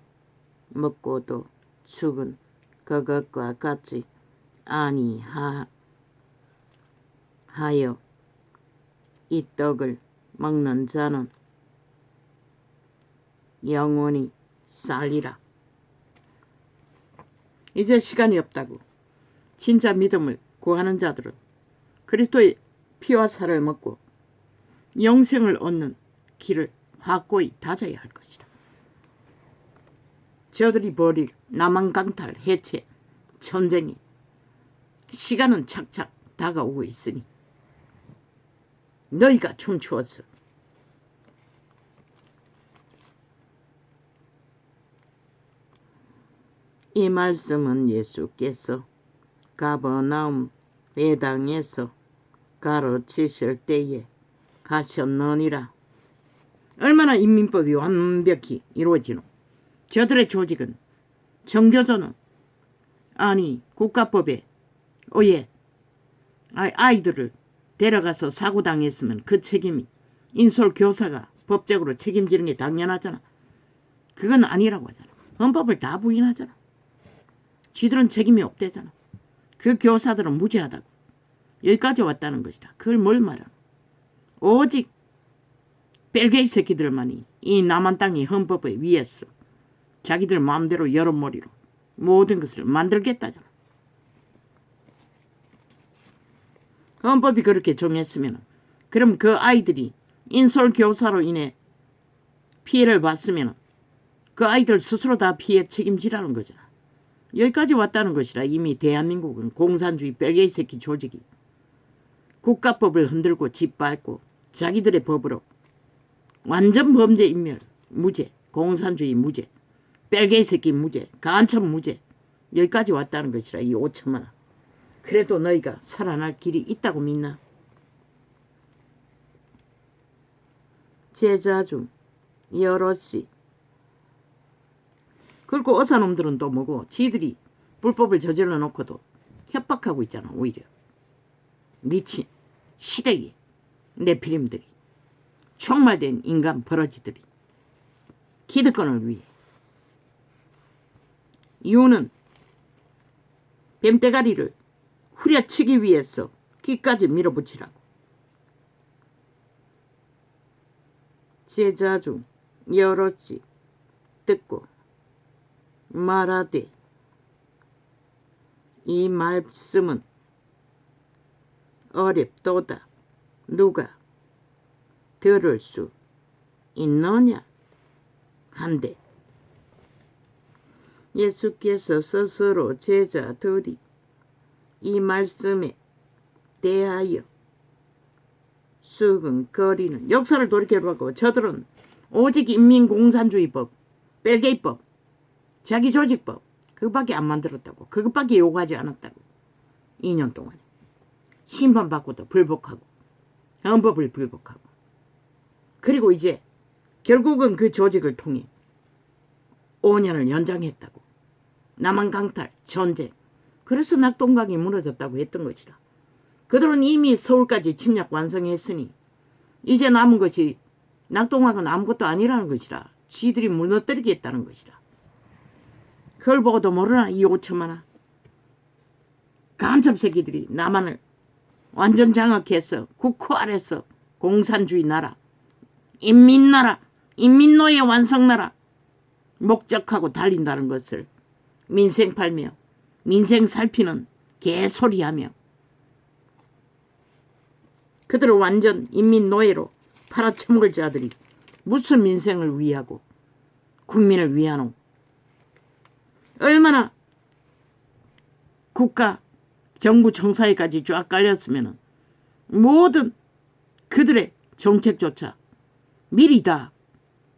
먹고도 죽은 그것과 같이 아니하여 이 떡을 먹는 자는 영원히 살리라. 이제 시간이 없다고. 진짜 믿음을 구하는 자들은 그리스도의 피와 살을 먹고 영생을 얻는 길을 확고히 다져야 할 것이다. 저들이 벌일 남한강탈, 해체, 전쟁이 시간은 착착 다가오고 있으니 너희가 춤추었어. 이 말씀은 예수께서 가버나움 회당에서 가르치실 때에 하셨느니라. 얼마나 인민법이 완벽히 이루어지노. 저들의 조직은 정교조는 아니 국가법에 의해 아이들을 데려가서 사고당했으면 그 책임이 인솔교사가 법적으로 책임지는 게 당연하잖아. 그건 아니라고 하잖아. 헌법을 다 부인하잖아. 쥐들은 책임이 없대잖아. 그 교사들은 무죄하다고. 여기까지 왔다는 것이다. 그걸 뭘 말하노. 오직 벨게이 새끼들만이 이 남한 땅의 헌법에 위에서 자기들 마음대로 여러머리로 모든 것을 만들겠다잖아. 헌법이 그렇게 정했으면 그럼 그 아이들이 인솔교사로 인해 피해를 봤으면 그 아이들 스스로 다 피해 책임지라는 거잖아. 여기까지 왔다는 것이라. 이미 대한민국은 공산주의 벨게이 새끼 조직이 국가법을 흔들고 짓밟고 자기들의 법으로 완전 범죄 인멸, 무죄, 공산주의 무죄, 벨게이 새끼 무죄, 간첩 무죄, 여기까지 왔다는 것이라. 이 5천만원. 그래도 너희가 살아날 길이 있다고 믿나? 제자 중 여럿이. 그리고 어사놈들은 또 뭐고 지들이 불법을 저질러 놓고도 협박하고 있잖아. 오히려 미친 시대기 네피림들이, 총말된 인간 버러지들이 기득권을 위해. 이유는 뱀대가리를 후려치기 위해서 귀까지 밀어붙이라고. 제자 중 여럿이 듣고 말하되 이 말씀은 어렵도다. 누가 들을 수 있느냐 한데 예수께서 스스로 제자들이 이 말씀에 대하여 수근거리는 역사를 돌이켜보고 저들은 오직 인민공산주의법, 벨게이법, 자기조직법 그것밖에 안 만들었다고. 그것밖에 요구하지 않았다고. 2년 동안에 심판받고도 불복하고 헌법을 불복하고. 그리고 이제 결국은 그 조직을 통해 5년을 연장했다고. 남한 강탈, 전쟁. 그래서 낙동강이 무너졌다고 했던 것이라. 그들은 이미 서울까지 침략 완성했으니 이제 남은 것이 낙동강은 아무것도 아니라는 것이라. 지들이 무너뜨리겠다는 것이라. 그걸 보고도 모르나 이 5천만원. 간첩 새끼들이 남한을 완전 장악해서 국호 아래서 공산주의 나라, 인민나라, 인민노예 완성나라 목적하고 달린다는 것을 민생 팔며 민생 살피는 개소리하며 그들을 완전 인민노예로 팔아쳐먹을 자들이 무슨 민생을 위하고 국민을 위하노. 얼마나 국가 정부 청사에까지 쫙 깔렸으면 모든 그들의 정책조차 미리 다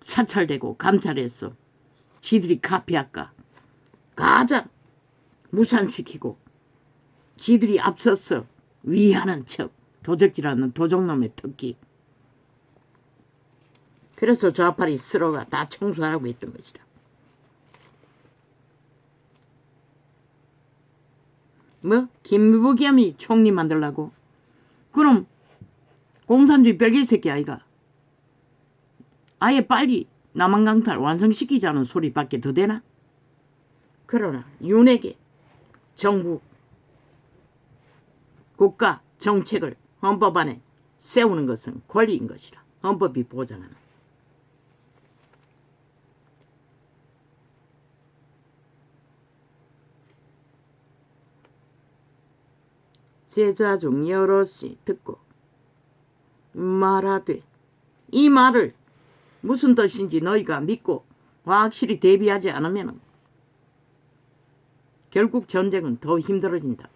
사찰되고 감찰했어. 지들이 카피할까 가장 무산시키고 지들이 앞서서 위하는 척 도적질하는 도적놈의 특기. 그래서 좌파리 쓸어가 다 청소하라고 했던 것이다. 뭐? 김부겸이 총리 만들라고? 그럼 공산주의 별개 새끼 아이가? 아예 빨리 남한강탈 완성시키자는 소리밖에 더 되나? 그러나 윤에게 정부 국가 정책을 헌법 안에 세우는 것은 권리인 것이라. 헌법이 보장하는. 제자 중 여럿이 듣고 말하되, 이 말을 무슨 뜻인지 너희가 믿고 확실히 대비하지 않으면 결국 전쟁은 더 힘들어진다.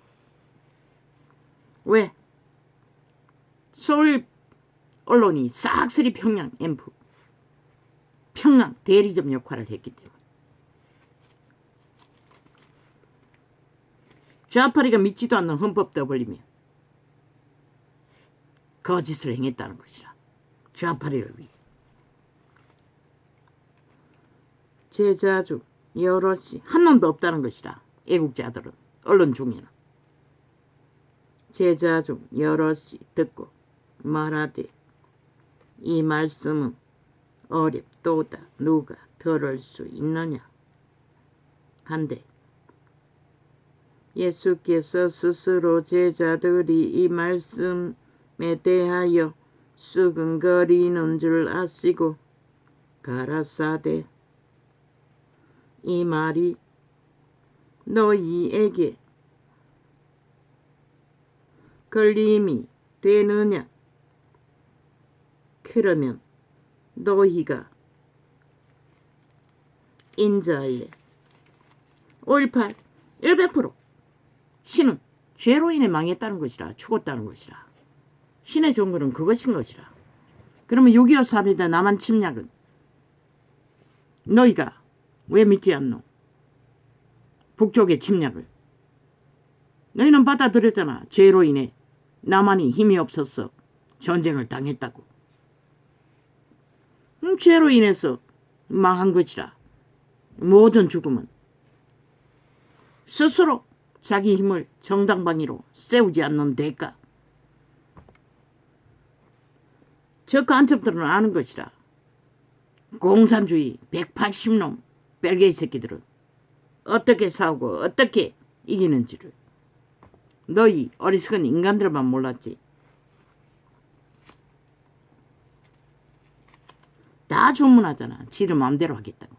왜? 서울 언론이 싹쓸이 평양 앰프, 평양 대리점 역할을 했기 때문에. 좌파리가 믿지도 않는 헌법 떠벌리며 거짓을 행했다는 것이라. 좌파리를 위해. 제자 중 여럿이 한 놈도 없다는 것이라. 애국자들은 언론 중에는. 제자 중 여럿이 듣고 말하되, 이 말씀은 어렵도다. 누가 들을 수 있느냐 한데, 예수께서 스스로 제자들이 이 말씀에 대하여 수근거리는 줄 아시고 가라사대, 이 말이 너희에게 걸림이 되느냐? 그러면 너희가 인자에 5.18 100% 신은 죄로 인해 망했다는 것이라. 죽었다는 것이라. 신의 종교는 그것인 것이라. 그러면 6.25 사업이다 남한 침략은 너희가 왜 믿지 않노? 북쪽의 침략을 너희는 받아들였잖아. 죄로 인해 남한이 힘이 없어서 전쟁을 당했다고. 죄로 인해서 망한 것이라. 모든 죽음은 스스로 자기 힘을 정당방위로 세우지 않는 대가. 저 간첩들은 아는 것이라. 공산주의 180놈 뺄개이 새끼들은 어떻게 싸우고 어떻게 이기는지를 너희 어리석은 인간들만 몰랐지. 다 주문하잖아. 지들 마음대로 하겠다고.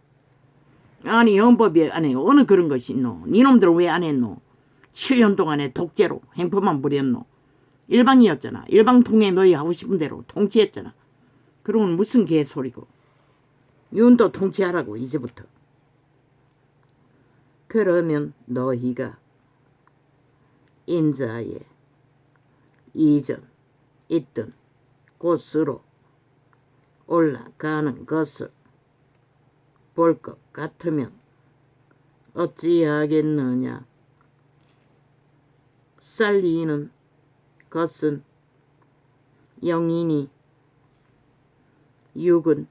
아니 헌법에 안에 어느 그런 것이 있노? 니놈들은 왜 안 했노? 7년 동안에 독재로 행포만 부렸노? 일방이었잖아. 일방통해 너희 하고 싶은 대로 통치했잖아. 그러면 무슨 개소리고. 윤도 통치하라고 이제부터. 그러면 너희가 인자에 이전 있던 곳으로 올라가는 것을 볼 것 같으면 어찌하겠느냐. 살리는 것은 영이니 육은.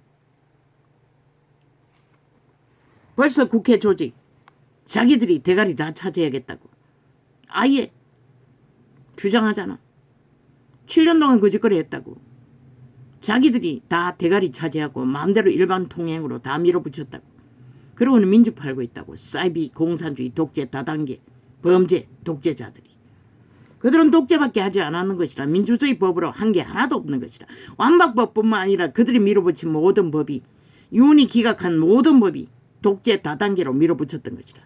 벌써 국회 조직 자기들이 대가리 다 차지하겠다고 아예 주장하잖아. 7년 동안 거짓거리 했다고. 자기들이 다 대가리 차지하고 마음대로 일반 통행으로 다 밀어붙였다고. 그러고는 민주 팔고 있다고. 사이비 공산주의 독재 다단계 범죄 독재자들이. 그들은 독재밖에 하지 않았는 것이라. 민주주의 법으로 한 게 하나도 없는 것이라. 완박법뿐만 아니라 그들이 밀어붙인 모든 법이, 윤이 기각한 모든 법이 독재 다단계로 밀어붙였던 것이라.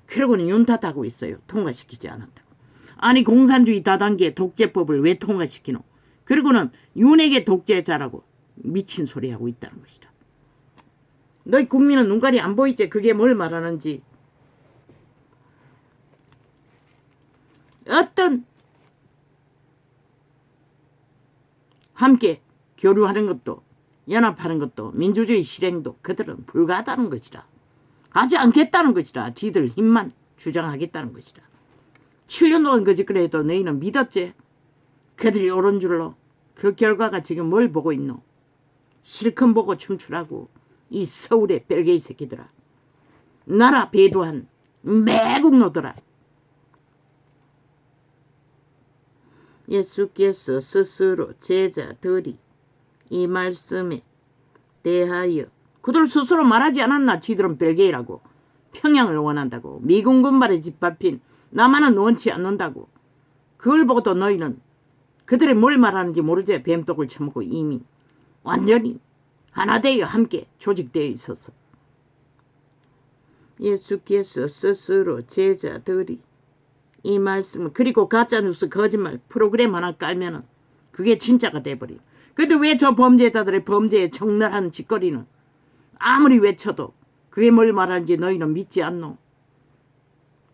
그러고는 윤탓하고 있어요. 통과시키지 않았다고. 아니 공산주의 다단계 독재법을 왜 통과시키노? 그리고는 윤에게 독재자라고 미친 소리 하고 있다는 것이다. 너희 국민은 눈깔이 안 보이지? 그게 뭘 말하는지. 어떤 함께 교류하는 것도 연합하는 것도 민주주의 실행도 그들은 불가하다는 것이다. 하지 않겠다는 것이다. 지들 힘만 주장하겠다는 것이다. 7년 동안 거짓거리 해도 너희는 믿었지? 그들이 옳은 줄로. 그 결과가 지금 뭘 보고 있노? 실컷 보고 춤추라고. 이 서울의 뺄개이 새끼들아. 나라 배도한 매국노들아. 예수께서 스스로 제자들이 이 말씀에 대하여 그들 스스로 말하지 않았나? 지들은 벨게이라고. 평양을 원한다고. 미군 군발에 짓밟힌 남한은 원치 않는다고. 그걸 보고도 너희는 그들이 뭘 말하는지 모르지. 뱀독을 처먹고 이미 완전히 하나 되어 함께 조직되어 있었어. 예수께서 스스로 제자들이 이 말씀을 그리고 가짜뉴스 거짓말 프로그램 하나 깔면은 그게 진짜가 돼버려. 근데 왜 저 범죄자들의 범죄에 적나라한 짓거리는 아무리 외쳐도 그게 뭘 말하는지 너희는 믿지 않노?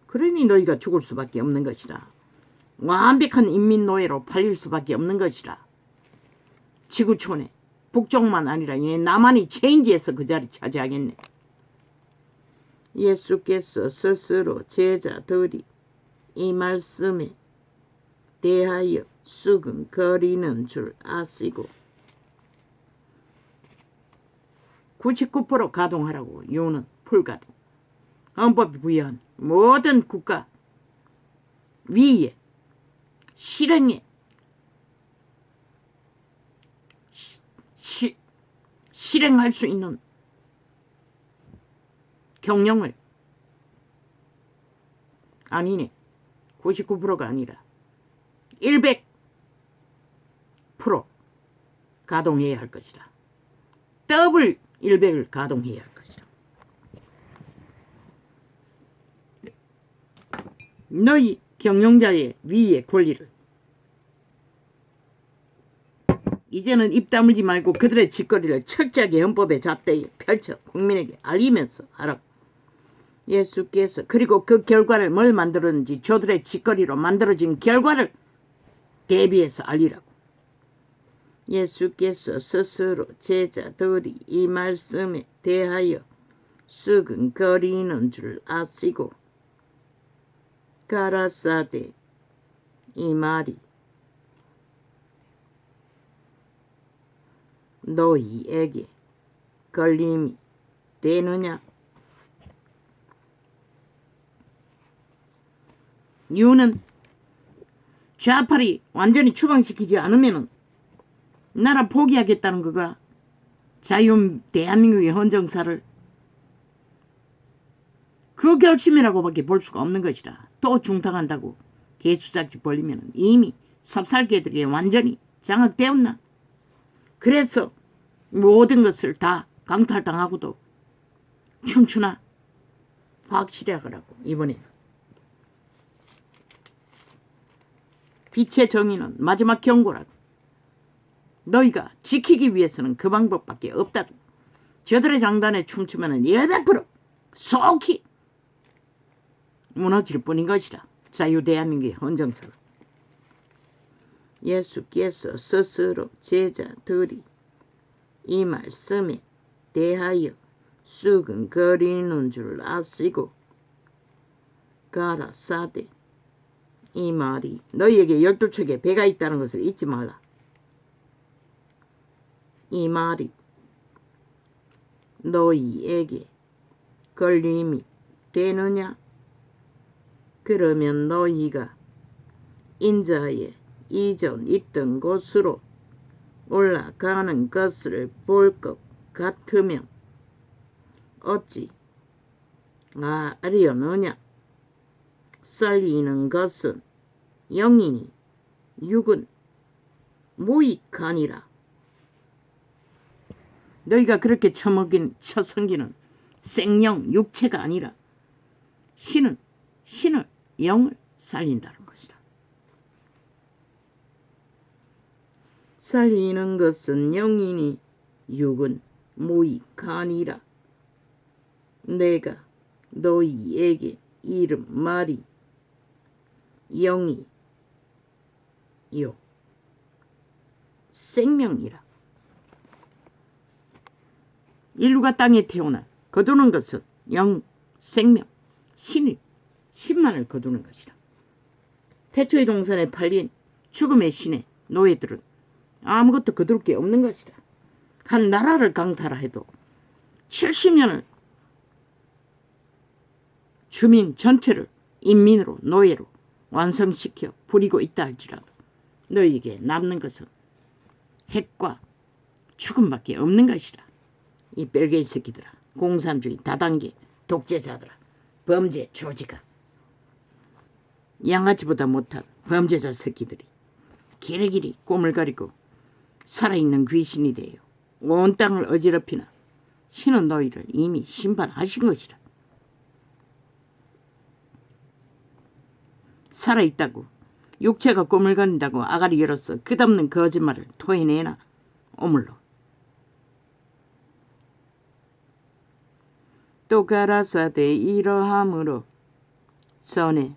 그러니 너희가 죽을 수밖에 없는 것이라. 완벽한 인민노예로 팔릴 수밖에 없는 것이라. 지구촌에 북쪽만 아니라 이제 남한이 체인지에서 그 자리 차지하겠네. 예수께서 스스로 제자들이 이 말씀에 대하여 수근거리는 줄 아시고 99% 가동하라고. 요는 풀가동. 헌법이 부여한 모든 국가 위에 실행에 실행할 수 있는 경영을 아니네. 99%가 아니라 100% 가동해야 할 것이다. 더블 100을 가동해야 할 것이다. 너희 경영자의 위의 권리를 이제는 입 다물지 말고 그들의 짓거리를 철저하게 헌법의 잣대에 펼쳐 국민에게 알리면서 하라고. 예수께서 그리고 그 결과를 뭘 만들었는지 저들의 짓거리로 만들어진 결과를 대비해서 알리라고. 예수께서 스스로 제자들이 이 말씀에 대하여 수근거리는 줄 아시고 가라사대 이 말이 너희에게 걸림이 되느냐? 이유는 좌파리 완전히 추방시키지 않으면 나라 포기하겠다는 거가 자유 대한민국의 헌정사를 그 결심이라고밖에 볼 수가 없는 것이라. 또 중탕한다고 개수작지 벌리면 이미 삽살개들이 완전히 장악되었나. 그래서 모든 것을 다 강탈당하고도 춤추나 확실히 하라고. 이번에는 빛의 정의는 마지막 경고라고. 너희가 지키기 위해서는 그 방법밖에 없다고. 저들의 장단에 춤추면 100% 속히 무너질 뿐인 것이라. 자유 대한민국의 헌정사가. 예수께서 스스로 제자들이 이 말씀에 대하여 수근거리는 줄 아시고 가라사대 이 말이 너희에게 12척의 배가 있다는 것을 잊지 말라. 이 말이 너희에게 걸림이 되느냐? 그러면 너희가 인자의 이전 있던 곳으로 올라가는 것을 볼 것 같으면 어찌 아려느냐? 살리는 것은 영이니 육은 무익하니라. 너희가 그렇게 처성기는 생령 육체가 아니라 신은 신을 영을 살린다는 것이다. 살리는 것은 영이니 육은 모이가니라. 내가 너희에게 이름 말이 영이요 생명이라. 인류가 땅에 태어나 거두는 것은 영, 생명, 신만을 거두는 것이다. 태초의 동산에 팔린 죽음의 신의 노예들은 아무것도 거둘 게 없는 것이다. 한 나라를 강타라 해도 70년을 주민 전체를 인민으로 노예로 완성시켜 부리고 있다 할지라도 너희에게 남는 것은 핵과 죽음밖에 없는 것이다. 이 뺄개이 새끼들아, 공산주의 다단계 독재자들아, 범죄 조지가, 양아치보다 못한 범죄자 새끼들이 길이길이 꿈을 가리고 살아있는 귀신이 되어 온 땅을 어지럽히나 신은 너희를 이미 심판하신 것이다. 살아있다고 육체가 꿈을 가린다고 아가리 열어서 끝없는 거짓말을 토해내나 오물로. 또 가라사대 이러함으로 전에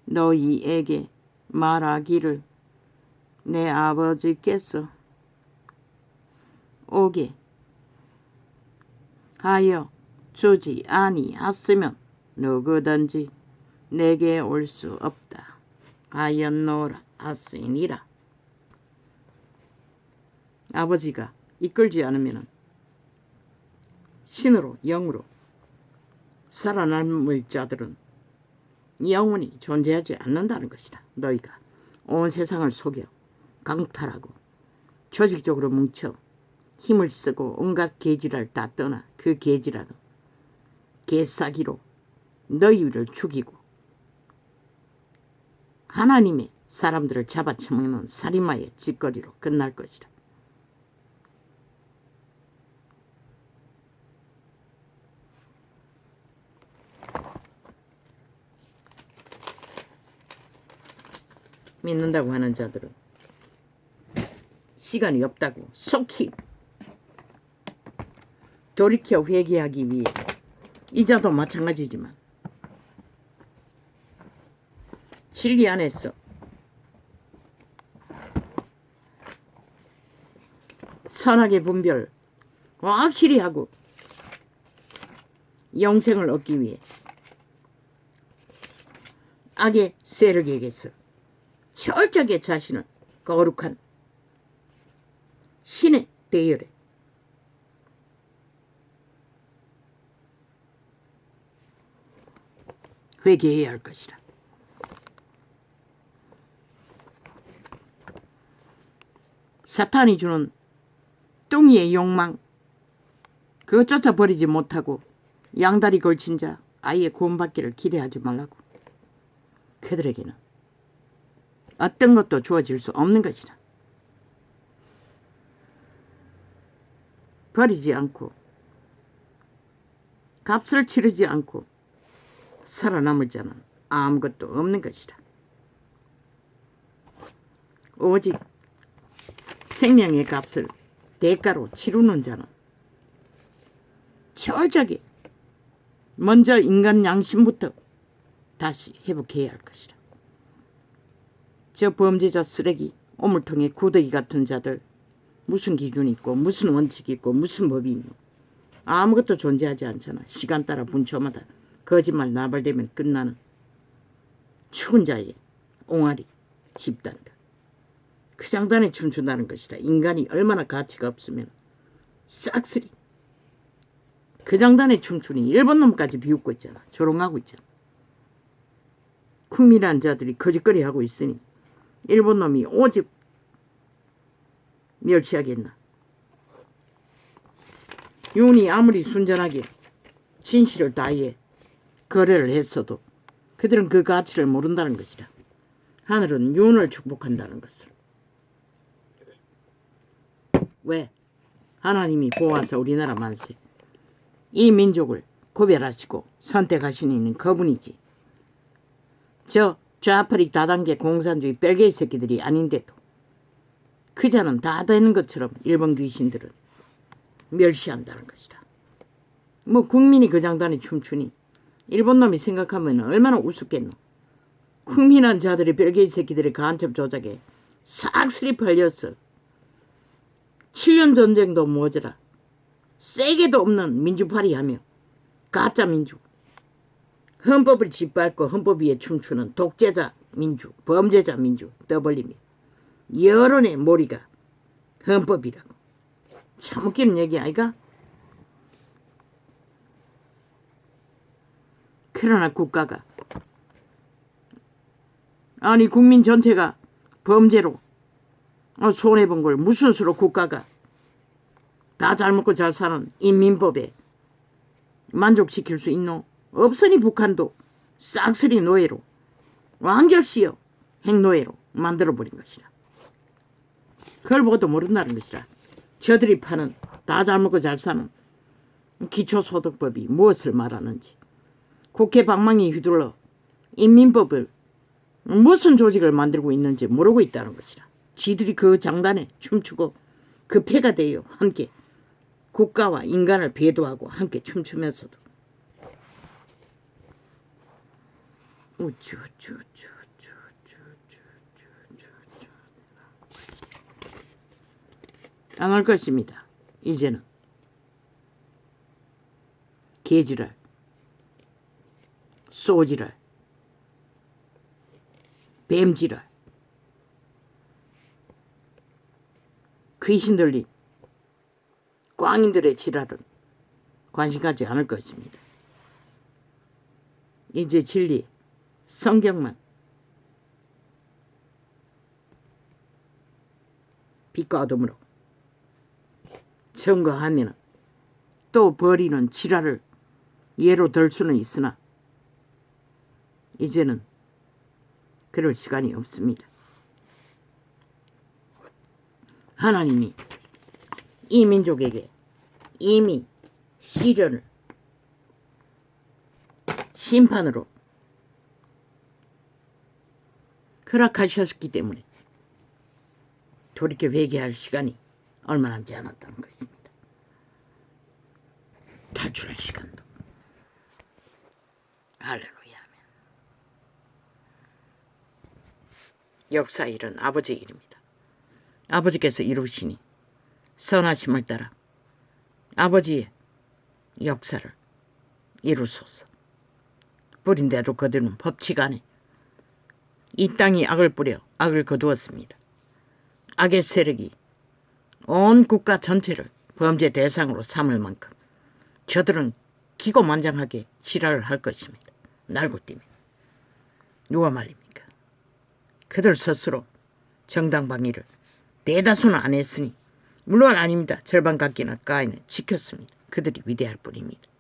너희에게 말하기를 내 아버지께서 오게 하여 주지 아니하시면 누구든지 내게 올 수 없다 하였노라 하시니라. 아버지가 이끌지 않으면 신으로 영으로 살아남을 자들은 영원히 존재하지 않는다는 것이다. 너희가 온 세상을 속여 강탈하고 조직적으로 뭉쳐 힘을 쓰고 온갖 계지랄 다 떠나 그 계지랄은 개싸기로 너희를 죽이고 하나님의 사람들을 잡아쳐먹는 살인마의 짓거리로 끝날 것이다. 믿는다고 하는 자들은 시간이 없다고 속히 돌이켜 회개하기 위해 이자도 마찬가지지만 진리 안에서 선악의 분별 확실히 하고 영생을 얻기 위해 악의 세력에게서 철저하게 자신을 거룩한 신의 대열에 회개해야 할 것이다. 사탄이 주는 뚱이의 욕망 그거 쫓아버리지 못하고 양다리 걸친 자 아예 구원받기를 기대하지 말라고. 그들에게는 어떤 것도 주어질 수 없는 것이다. 버리지 않고 값을 치르지 않고 살아남을 자는 아무것도 없는 것이다. 오직 생명의 값을 대가로 치르는 자는 철저하게 먼저 인간 양심부터 다시 회복해야 할 것이다. 저 범죄자 쓰레기 오물통에 구더기 같은 자들 무슨 기준이 있고 무슨 원칙이 있고 무슨 법이 있노. 아무것도 존재하지 않잖아. 시간 따라 분초마다 거짓말 나발되면 끝나는 죽은 자의 옹알이 집단들. 그 장단에 춤춘다는 것이다. 인간이 얼마나 가치가 없으면 싹쓸이 그 장단에 춤추니 일본 놈까지 비웃고 있잖아. 조롱하고 있잖아. 국민한 자들이 거짓거리 하고 있으니 일본 놈이 오직 멸치하겠나. 윤이 아무리 순전하게 진실을 다해 거래를 했어도 그들은 그 가치를 모른다는 것이다. 하늘은 윤을 축복한다는 것을. 왜? 하나님이 보아서 우리나라 만세 이 민족을 구별하시고 선택하신 이는 그분이지. 저 좌파리 다단계 공산주의 뺄개이 새끼들이 아닌데도 그자는 다 되는 것처럼 일본 귀신들은 멸시한다는 것이다. 뭐 국민이 그 장단에 춤추니 일본 놈이 생각하면 얼마나 우습겠노. 국민한 자들이 뺄개이 새끼들의 간첩 조작에 싹쓸이 팔렸어. 7년 전쟁도 모자라 세게도 없는 민주파리하며 가짜 민주, 헌법을 짓밟고 헌법 위에 춤추는 독재자 민주, 범죄자 민주 떠벌리며 여론의 몰이가 헌법이라고. 참 웃기는 얘기 아이가? 그러나 국가가 아니 국민 전체가 범죄로 손해본 걸 무슨 수로 국가가 다 잘 먹고 잘 사는 인민법에 만족시킬 수 있노? 없으니 북한도 싹쓸이 노예로 완결시여 핵노예로 만들어버린 것이라. 그걸 보고도 모른다는 것이라. 저들이 파는 다 잘 먹고 잘 사는 기초소득법이 무엇을 말하는지, 국회 방망이 휘둘러 인민법을 무슨 조직을 만들고 있는지 모르고 있다는 것이라. 지들이 그 장단에 춤추고 그 패가 되어 함께 국가와 인간을 배도하고 함께 춤추면서도 안 할 것입니다. 이제는 개지랄, 소지랄, 뱀지랄, 귀신 들린 꽝인들의 지랄은 관심 갖지 않을 것입니다. 이제 진리, 성경만 빛과 어둠으로 증거하면 또 버리는 지랄을 예로 들 수는 있으나 이제는 그럴 시간이 없습니다. 하나님이 이 민족에게 이미 시련을 심판으로 허락하셨기 때문에 돌이켜 회개할 시간이 얼마 남지 않았다는 것입니다. 탈출할 시간도. 할렐루야. 역사 일은 아버지 일입니다. 아버지께서 이루시니 선하심을 따라 아버지의 역사를 이루소서. 뿌린 대로 거두는 법칙 안에 이 땅이 악을 뿌려 악을 거두었습니다. 악의 세력이 온 국가 전체를 범죄 대상으로 삼을 만큼 저들은 기고만장하게 지랄을 할 것입니다. 날고띠며. 누가 말입니까? 그들 스스로 정당방위를 대다수는 안 했으니 물론 아닙니다. 절반 갖기나 까이는 지켰습니다. 그들이 위대할 뿐입니다.